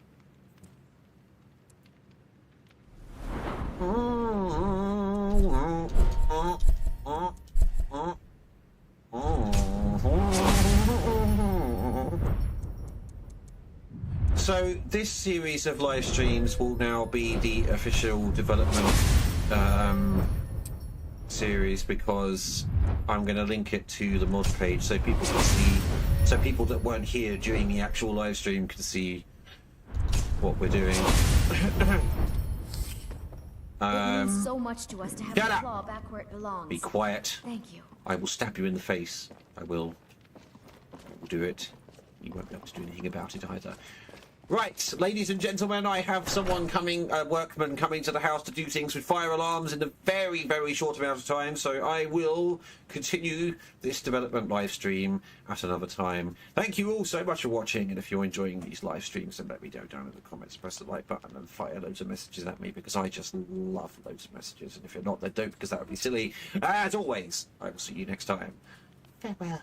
So this series of live streams will now be the official development series, because I'm going to link it to the mod page so people can see, so people that weren't here during the actual live stream can see what we're doing. It means so much to us to have Get the up! claw back where it belongs. Be quiet. Thank you. I will stab you in the face. I will do it. You won't be able to do anything about it either. Right, ladies and gentlemen, I have someone coming, a workman coming to the house to do things with fire alarms in a very, very short amount of time, so I will continue this development live stream at another time. Thank you all so much for watching, and if you're enjoying these live streams, then let me know down in the comments, press the like button and fire loads of messages at me, because I just love loads of messages, and if you're not, then don't, because that would be silly. As always, I will see you next time. Farewell.